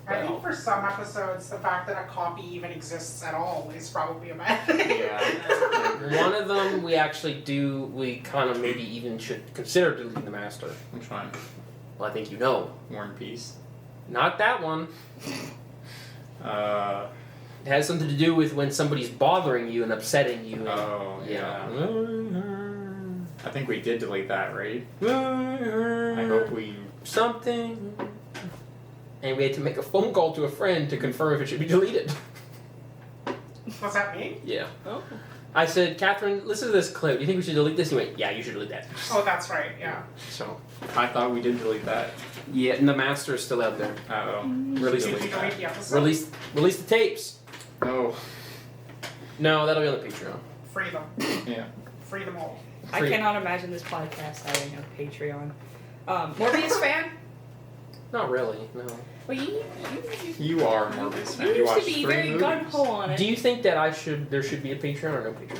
I think for some episodes, the fact that a copy even exists at all is probably a bad thing. Yeah. One of them we actually do. We kind of maybe even should consider deleting the master. Which one? Well, I think you know. War and Peace. Not that one. Uh. It has something to do with when somebody's bothering you and upsetting you. And, Oh yeah. I think we did delete that, right? I hope we. Something. And we had to make a phone call to a friend to confirm if it should be deleted. Was that me? Yeah. Oh. I said, Catherine, listen to this clip. Do you think we should delete this? He went, yeah, you should delete that. Oh, that's right, yeah. So, I thought we did delete that. yeah, and the master is still out there. Oh. Release Did it. we delete the episode? Release the tapes. Oh. No, that'll be on the Patreon. Free them. Yeah. Free them all. I Free. cannot imagine this podcast having a Patreon. Morbius fan? Not really, no. Well, you You are Morbius fan. You used watched to be 3 very movies. gun ho on it. Do you think that there should be a Patreon or no Patreon?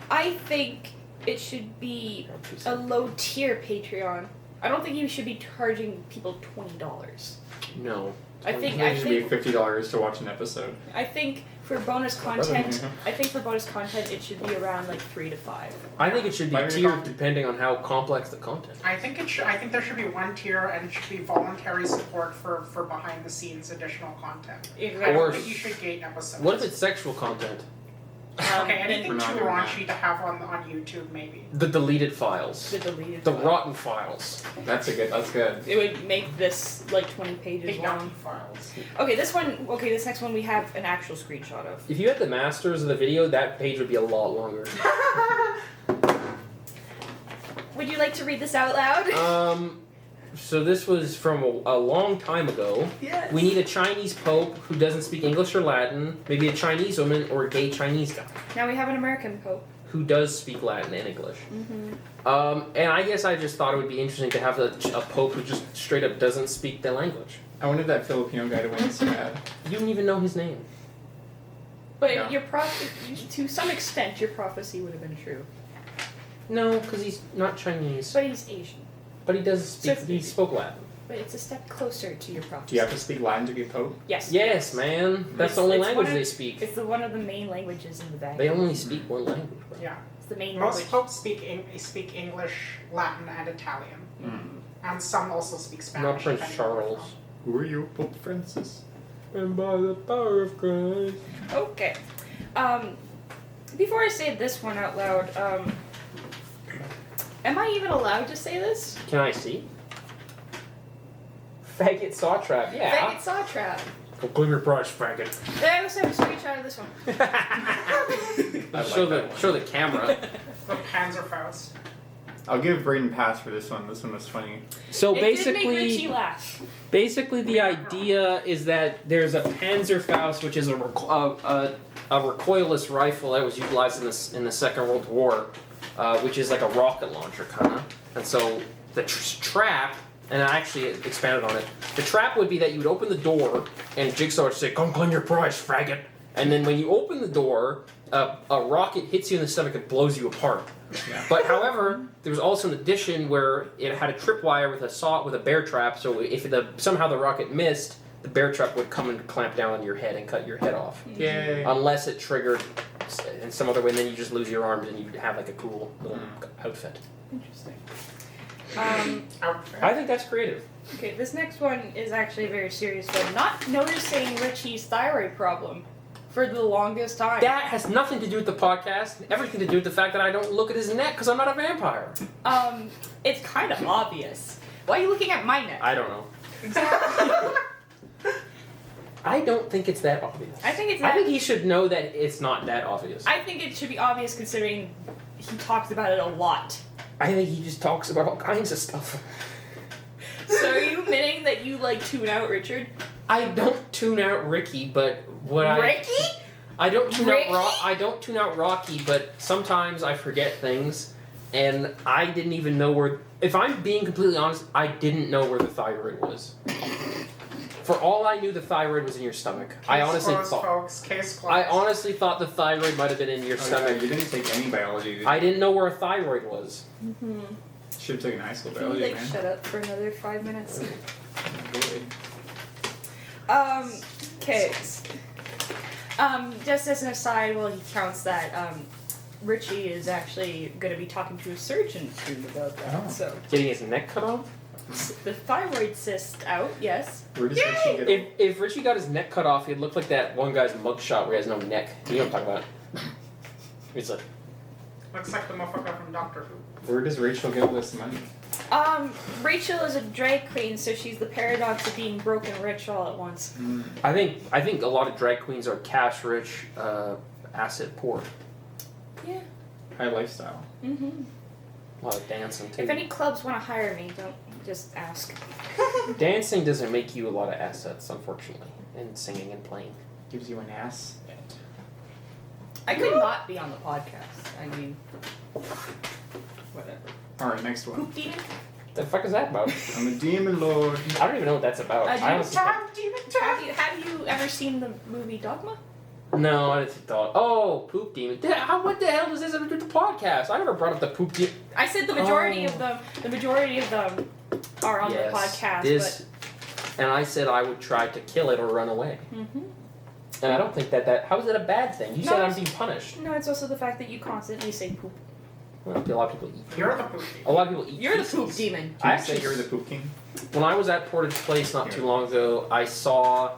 I think it should be a low tier Patreon. I don't think you should be charging people $20. No. I think It should be $50 to watch an episode. I think for bonus brother, content, yeah. I think for bonus content it should be around like 3 to 5. I think it should be Why do you tiered call- depending on how complex the content. I think there should be one tier and it should be voluntary support for behind the scenes additional content. I Exactly. Or- don't think you should gate episodes. What if it's sexual content? Okay, anything We're too not doing that. raunchy to have on YouTube, maybe. The deleted files. The deleted. The file. rotten files. That's good. It would make this like 20 pages Big long. yucky files. Okay, this one. Okay, this next one we have an actual screenshot of. If you had the masters of the video, that page would be a lot longer. Would you like to read this out loud? So this was from a long time ago. Yes. We need a Chinese pope who doesn't speak English or Latin, maybe a Chinese woman or a gay Chinese guy Now we have an American pope. who does speak Latin and English. Mm-hmm. And I guess I just thought it would be interesting to have a pope who just straight up doesn't speak the language. I wanted that Filipino guy to win so bad. You didn't even know his name. But Yeah. your to some extent, your prophecy would have been true. No, because he's not Chinese, But he's Asian. but he does speak. So- He spoke Latin. But it's a step closer to your prophecy. Do you have to speak Latin to be a pope? Yes. Yes, man. That's the only It's language one of- they speak. It's one of the main languages in the bag. They only speak one language. Bro. Yeah. It's the main Most language. popes speak English, Latin, and Italian. And some also speak Spanish. Not Prince depending on where Charles. from. Who are you, Pope Francis? And by the power of Christ. Okay. Before I say this one out loud, am I even allowed to say this? Can I see? Faggot saw trap. Yeah. Faggot saw trap. Go claim your prize, faggot. I also have a screenshot of this one. I show like that one. show the camera. The Panzerfaust. I'll give Braden pass for this one. This one was funny. So It did make Richie laugh. basically, the idea is that there's a Panzerfaust, which is a recoilless rifle that was utilized in the Second World War, which is like a rocket launcher kind of. And so the trap, and I actually expanded on it. The trap would be that you would open the door, and Jigsaw would say, "Come claim your prize, faggot." And then when you open the door, a rocket hits you in the stomach and blows you apart. Yeah. But however, there was also an addition where it had a tripwire with a bear trap. So if somehow the rocket missed, the bear trap would come and clamp down on your head and cut your head off. Yay. Unless it triggered in some other way, and then you just lose your arms and you'd have like a cool little outfit. Interesting. Outfit. I think that's creative. Okay, this next one is actually a very serious one. Not noticing Richie's thyroid problem for the longest time. That has nothing to do with the podcast. Everything to do with the fact that I don't look at his neck because I'm not a vampire. It's kind of obvious. Why are you looking at my neck? I don't know. I don't think it's that obvious. I think it's I that. think he should know that it's not that obvious. I think it should be obvious considering he talks about it a lot. I think he just talks about all kinds of stuff. So are you admitting that you like tune out Richard? I don't tune out Ricky, but Ricky? I don't tune Ricky? out I don't tune out Rocky, but sometimes I forget things, and I didn't even know where. If I'm being completely honest, I didn't know where the thyroid was. For all I knew, the thyroid was in your stomach. I honestly closed, thought. folks. Case closed. I honestly thought the thyroid might have been in your Oh, yeah, stomach. you didn't take any biology. Did you? I didn't know where a thyroid was. Mm-hmm. Should have taken high school Can you biology, like man. shut up for another 5 minutes? Boy. Okay. Just as an aside, well, he counts that Richie is actually going to be talking to a surgeon soon about that. Oh. So Getting his neck cut off? the thyroid cyst out, yes. Where does Yay! Richie get If Richie got his neck cut off, he'd look like that one guy's mugshot where he has no neck. You know what I'm talking about? It's like, Looks like the motherfucker from Doctor Who. Where does Rachel get all this money? Rachel is a drag queen, so she's the paradox of being broke and rich all at once. I think a lot of drag queens are cash rich, asset poor. Yeah. High lifestyle. Mm-hmm. A lot of dancing too. If any clubs want to hire me, don't just ask. Dancing doesn't make you a lot of assets, unfortunately, and singing and playing. Gives you an ass. I could not be on the podcast. I mean, whatever. Alright, next one. Poop demon? The fuck is that about? I'm a demon lord. I don't even know what that's about. I honestly Have you ever seen the movie Dogma? no, I didn't thought. Oh, poop demon. What the hell does this have to do with the podcast? I never brought up the poop demon. I said the majority of them. The majority of them are on the podcast. And I said I would try to kill it or run away. But And I don't think that how is that a bad thing? You No, said I'm it's- being punished. no, it's also the fact that you constantly say poop. Well, a lot of people eat. You're the poopy. A lot of people eat. You're the feces. poop demon. Can I you say actually you're the poop king? When I was at Portage Place not too long ago, I saw,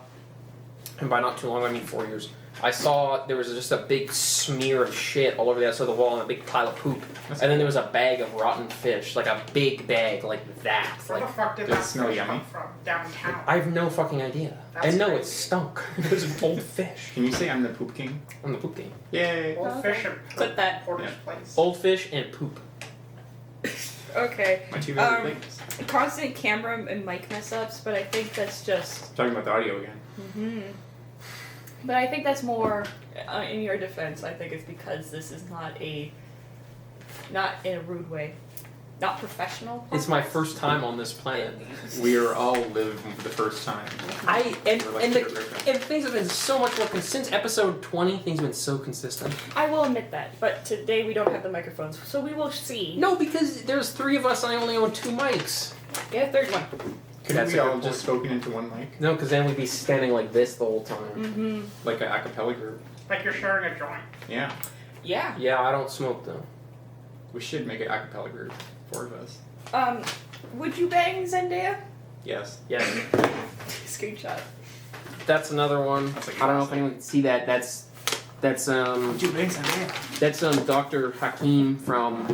and by not too long I mean 4 years, I saw there was just a big smear of shit all over the outside of the wall and a big pile of poop. That's And then there was a bag of rotten fish, like a big bag, like that. Where Like, the fuck did Does that it smell fish yummy? come from? Downtown. I have no fucking idea. That's And no, it crazy. stunk. It was an old fish. Can you say I'm the poop king? On the poop game. Yay! Old fish and Put that. Porter's Yeah. place. Old fish and poop. Okay. My two favorite things. Constant camera and mic mess ups, but I think that's just. Talking about the audio again. Hmm. But I think that's more, in your defense, I think it's because this is not in a rude way. Not professional. It's my podcast. first time on this planet. We are all living for the first time. And We're like and, Peter the, Griffin. and things have been so much more since episode 20. Things have been so consistent. I will admit that, but today we don't have the microphones, so we will see. No, because there's 3 of us and I only own 2 mics. Yeah, third one. Could That's we a all good just spoken into one mic? No, because then we'd be standing like this the whole time. Mm-hmm. Like an a cappella group? Like you're sharing a joint. Yeah. Yeah. Yeah, I don't smoke though. We should make an a cappella group. 4 of us. Would you bang Zendaya? Yes. Yeah, Screenshot. that's another one. That's like I don't know if classic. anyone can see that. That's you bang Zendaya? That's Dr. Hakim from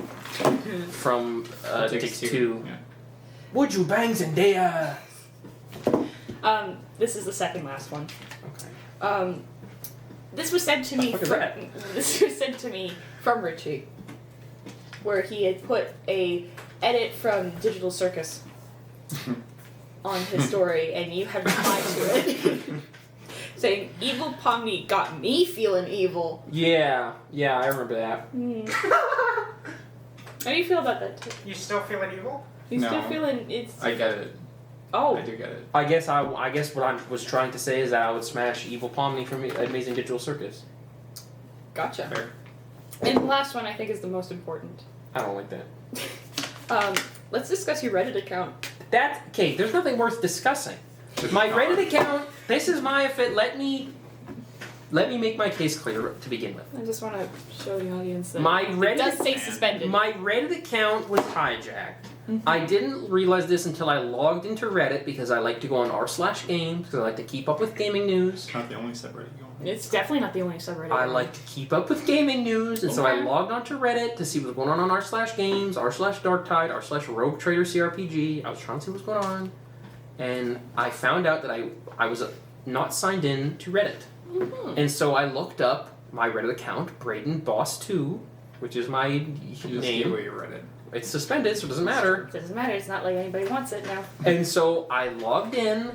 Takes Takes Two. Yeah. Would you bang Zendaya? This is the second last one. Okay. This was sent to me Look at from that. this was sent to me from Richie, where he had put a edit from Digital Circus on his story, and you had replied to it, saying, "Evil Pomni got me feeling evil." Yeah, I remember that. How do you feel about that? Too? You still feeling evil? You No. still feeling it's? I get it. Oh, I do get it. I guess what I was trying to say is that I would smash Evil Pomni from Amazing Digital Circus. gotcha. Fair. And the last one I think is the most important. I don't like that. Let's discuss your Reddit account. Okay, there's nothing worth discussing. My Reddit account, this is my fit. Let me make my case clear to begin with. I just want to show the audience that My it Reddit does say suspended. My Reddit account was hijacked. Mhm. I didn't realize this until I logged into Reddit because I like to go on r/games because I like to keep up with gaming news. It's not the only subreddit you want. It's definitely not the only subreddit. I like to keep up with gaming news, and so I Okay. logged onto Reddit to see what's going on r/games, r/darktide, r/rogue trader crpg. I was trying to see what's going on, and I found out that I was not signed in to Reddit, and so I looked up my Reddit account, Braden Boss 2, which is my You just gave name. away your Reddit. It's suspended, so it doesn't matter. It doesn't matter. It's not like anybody wants it now. And so I logged in.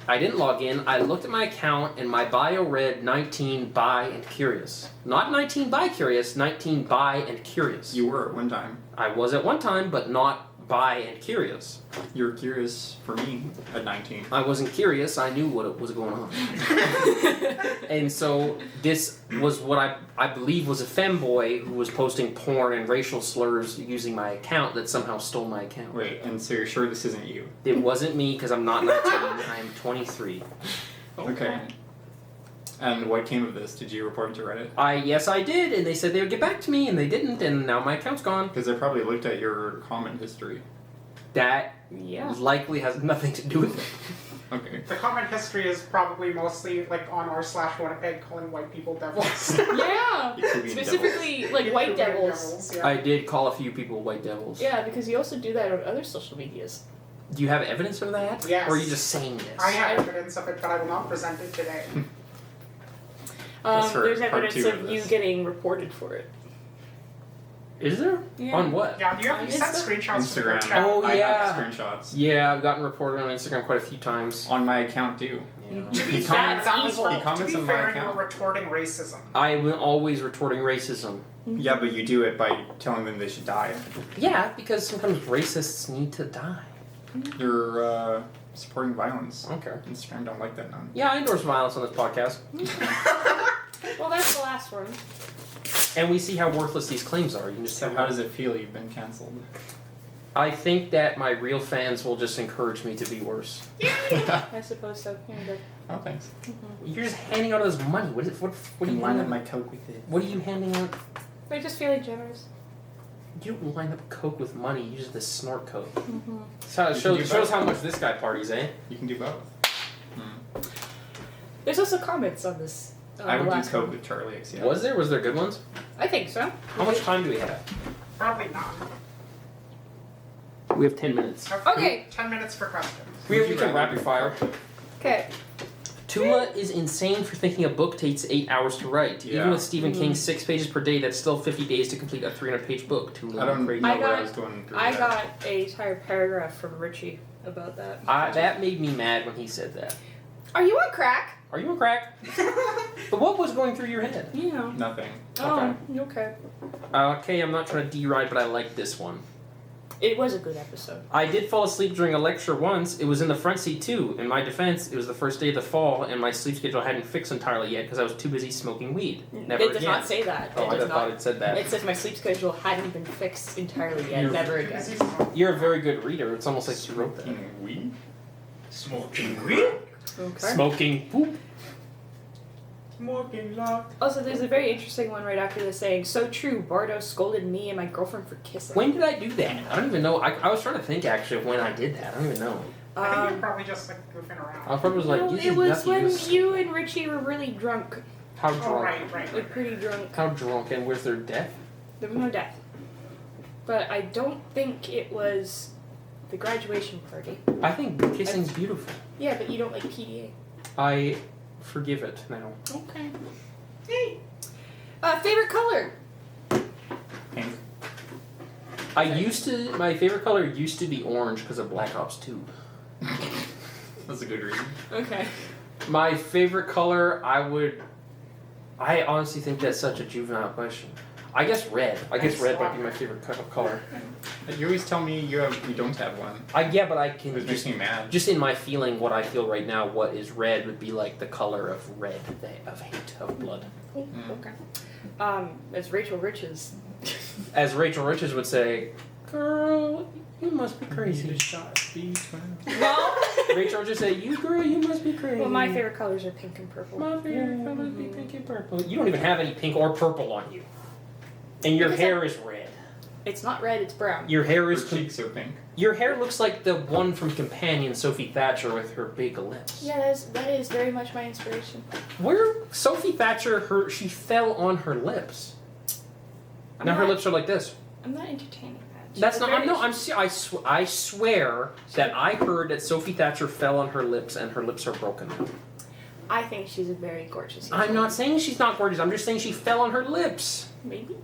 I didn't log in. I looked at my account, and my bio read 19 bi and curious. Not 19 bi curious, 19 bi and curious. You were at one time. I was at one time, but not bi and curious. You were curious for me at 19. I wasn't curious. I knew what was going on. And so this was what I believe was a femboy who was posting porn and racial slurs using my account that somehow stole my account. Wait, and so you're sure this isn't you? It wasn't me because I'm not 19. I am 23. Okay. And what came of this? Did you report it to Reddit? Yes, I did, and they said they would get back to me, and they didn't, and now my account's gone. Because they probably looked at your comment history. That Yeah. likely has nothing to do with it. Okay. The comment history is probably mostly like on r/Winnipeg calling white people devils. Yeah. Ethiopian Specifically, like white devils. Yeah. I did call a few people white devils. Yeah, because you also do that on other social medias. Do you have evidence of that? Yes. Or are you just saying this? I have evidence of it, but I will not present it today. That's for There's part evidence 2 of of you this. getting reported for it. Is there? Yeah. On what? Yeah, you It's sent the- screenshots to the Instagram. chat. Oh, I yeah. have screenshots. Yeah, I've gotten reported on Instagram quite a few times. On my account, too. Yeah. To be He fair, comments- that was evil. He to comments be on my fair, you account. were retorting racism. I'm always retorting racism. Yeah, but you do it by telling them they should die. Yeah, because sometimes racists need to die. You're supporting violence. Okay. Instagram don't like that none. Yeah, I endorse violence on this podcast. Well, that's the last one. And we see how worthless these claims are. You can just So how does it feel you've been cancelled? I think that my real fans will just encourage me to be worse. I suppose so. Here you go. Oh, thanks. You're just handing out all this money. What are Can you line handing up my Coke with it. What are you handing out? We're just feeling generous. You don't line up Coke with money. You use the snort Coke. Mm-hmm. So it You can do shows both. how much this guy parties, eh? You can do both. There's also comments on this I the would do last Coke one. with Charlie XCL. Was there good ones? I think so. How much time do we have? Probably not. We have 10 minutes. Okay. 10 minutes for questions. We can rapid fire. Okay. Tula is insane for thinking a book takes 8 hours to write. Yeah. Even with Stephen King's 6 pages per day, that's still 50 days to complete a 300-page book. Tula, I don't crazy. know I where got- I was going through I that. got a entire paragraph from Richie about that. That made me mad when he said that. Are you on crack? Are you a crack? But what was going through your head? You know. Nothing. Oh, okay. Okay, I'm not trying to deride, but I like this one. It was a good episode. I did fall asleep during a lecture once. It was in the front seat too. In my defense, it was the first day of the fall, and my sleep schedule hadn't fixed entirely yet because I was too busy smoking weed. Never it does again. not say that. Oh, it I does thought not. it said that. It says my sleep schedule hadn't been fixed entirely yet. You're- Never again. You're a very good reader. It's almost like you wrote that. Smoking weed? Smoking weed? Okay. Smoking poop? Smoking lock. Also, there's a very interesting one right after this saying, "So true, Bardo scolded me and my girlfriend for kissing." When did I do that? I don't even know. I was trying to think actually of when I did that. I don't even know. I think you're probably just like goofing around. I probably was like, no, "You it was yucky, when this- you and Richie were really drunk. How Oh, drunk? right. Like, pretty drunk. How drunk? And was there death? There was no death. But I don't think it was the graduation party. I think kissing's beautiful. Yeah, but you don't like PDA. I forgive it now. Okay. Hey. Favorite color? Pink. My favorite color used to be orange because of Black Ops 2. That's a good reason. Okay. My favorite color, I honestly think that's such a juvenile question. I guess red. I guess red might be my favorite color. You always tell me you don't have one. Yeah, but I It can makes me mad. just in my feeling, what I feel right now, what is red would be like the color of red, of hate, of blood. Okay. As Rachel Riches. As Rachel Riches would say, "Girl, you must be crazy." Well, Rachel would just say, "You girl, you must be crazy." well, my favorite colors are pink and purple. My favorite color would be pink and purple. You don't even have any pink or purple on you, and your Because hair is red. It's not red, it's brown. Your hair Her is cheeks are pink. Your hair looks like the one from Companion, Sophie Thatcher, with her big lips. Yeah, that is very much my inspiration. Where Sophie Thatcher, she fell on her lips. Now her lips are like this. I'm not entertaining that. That's not. I swear that I heard that Sophie Thatcher fell on her lips and her lips are broken now. I think she's a very gorgeous. I'm not saying she's not gorgeous. I'm just saying she fell on her lips. Maybe.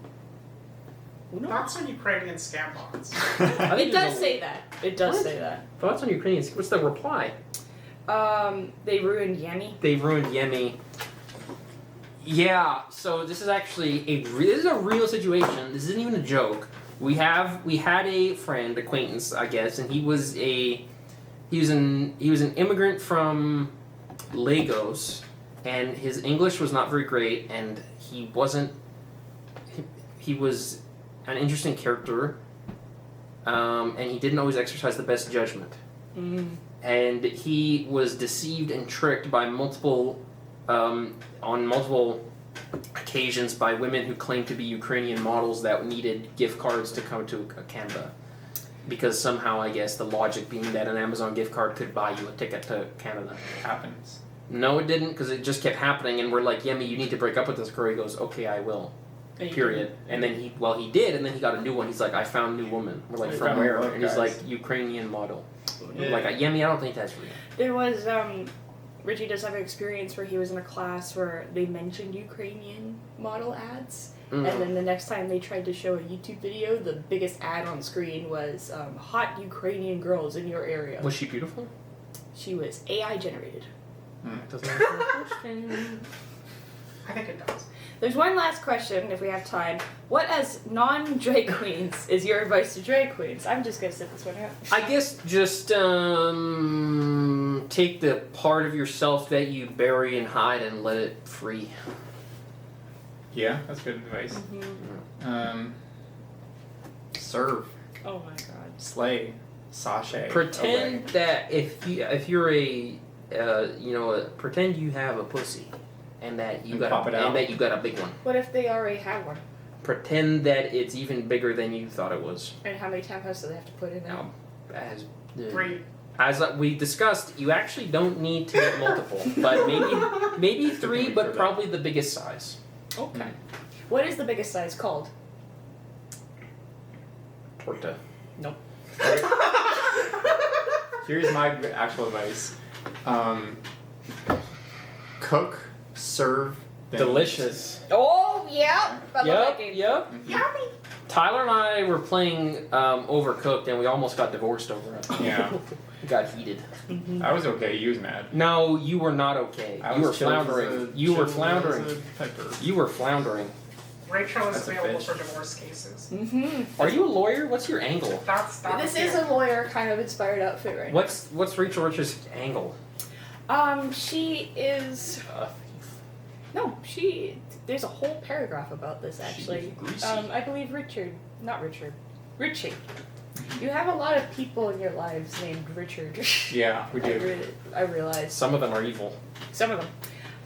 No. That's on Ukrainian scam bots. I think It there's does a- say that. It does What? say that. Thoughts on Ukrainian? What's the reply? They ruined Yemi. They ruined Yemi. Yeah, so this is actually this is a real situation. This isn't even a joke. We had a friend, acquaintance, I guess, and he was an immigrant from Lagos, and his English was not very great, and he was an interesting character, and he didn't always exercise the best judgment. And he was deceived and tricked by on multiple occasions by women who claimed to be Ukrainian models that needed gift cards to come to Canada. Because somehow, I guess, the logic being that an Amazon gift card could buy you a ticket to Canada. Happens. No, it didn't, because it just kept happening, and we're like, Yemi, you need to break up with this girl. He goes, okay, I will. Period. And then he did, and then he got a new one. He's like, I found a new woman. We're like, You from found where? love, And he's guys. like, Ukrainian model. Yeah. Like, Yemi, I don't think that's real. There was Richie does have an experience where he was in a class where they mentioned Ukrainian model ads, and then the next time they tried to show a YouTube video, the biggest ad on screen was hot Ukrainian girls in your area. Was she beautiful? She was AI generated. Doesn't answer the question. I think it does. There's one last question, if we have time. What, as non-drag queens, is your advice to drag queens? I'm just gonna sit this one out. I guess just take the part of yourself that you bury and hide and let it free. Yeah, that's good advice. Serve, Oh my god. slay, sashay. Pretend away. that if you're pretend you have a pussy, and that you And got pop it out. and that you got a big one. What if they already have one? Pretend that it's even bigger than you thought it was. And how many tampons do they have to put in there? Now, as the 3. As we discussed, you actually don't need to get multiple, but maybe 3, but probably the biggest size. Okay. What is the biggest size called? Torta. Nope. Here's my actual advice. Cook, serve, then Delicious. Oh yeah. I love that game. Yep. Yummy. Tyler and I were playing Overcooked, and we almost got divorced over it. eat. Yeah. We got heated. I was okay. You was mad. No, you were not okay. I You were was chilled as floundering. a- You were chilled as floundering. a pepper. You were floundering. Rachel is That's a available bitch. for divorce cases. Are you a lawyer? What's your angle? That This was is it. a lawyer kind of inspired outfit right What's Rachel Richards' angle? now. She is. No, there's a whole paragraph about this actually. I believe Richie. You have a lot of people in your lives named Richard. Yeah, we do. I realize Some of them are evil. some of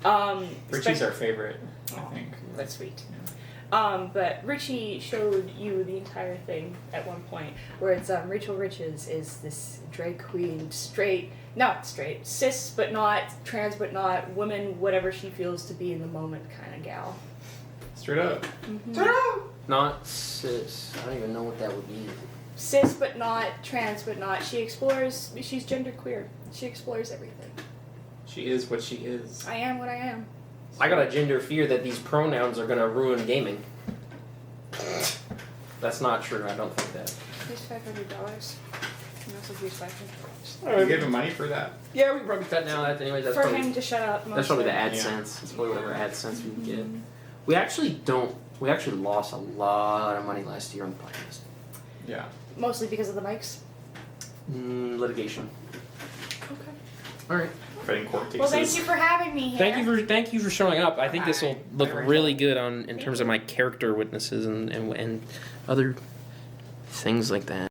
them. Richie's our favorite, I Aw, think. That's sweet. But Richie showed you the entire thing at one point, where it's Rachel Riches is this drag queen, not straight, cis but not, trans but not, woman, whatever she feels to be in the moment kind of gal. Straight up. Not cis. I don't even know what that would be. Cis but not, trans but not. She's genderqueer. She explores everything. She is what she is. I am what I am. I got a gender fear that these pronouns are gonna ruin gaming. That's not true. I don't think that. Here's $500. And also here's $500. You gave him money for that? Yeah, we can probably cut now. That anyways. That's For probably him to shut up. that's probably the mostly. AdSense. It's probably whatever AdSense we get. We actually don't. We actually lost a lot of money last year on the podcast. Yeah. Mostly because of the mics. Litigation. Okay. All right. Fighting court cases. Well, thank you for having me here. Thank you for showing up. I think this will look Bye, really good in terms of my character witnesses and other things like that.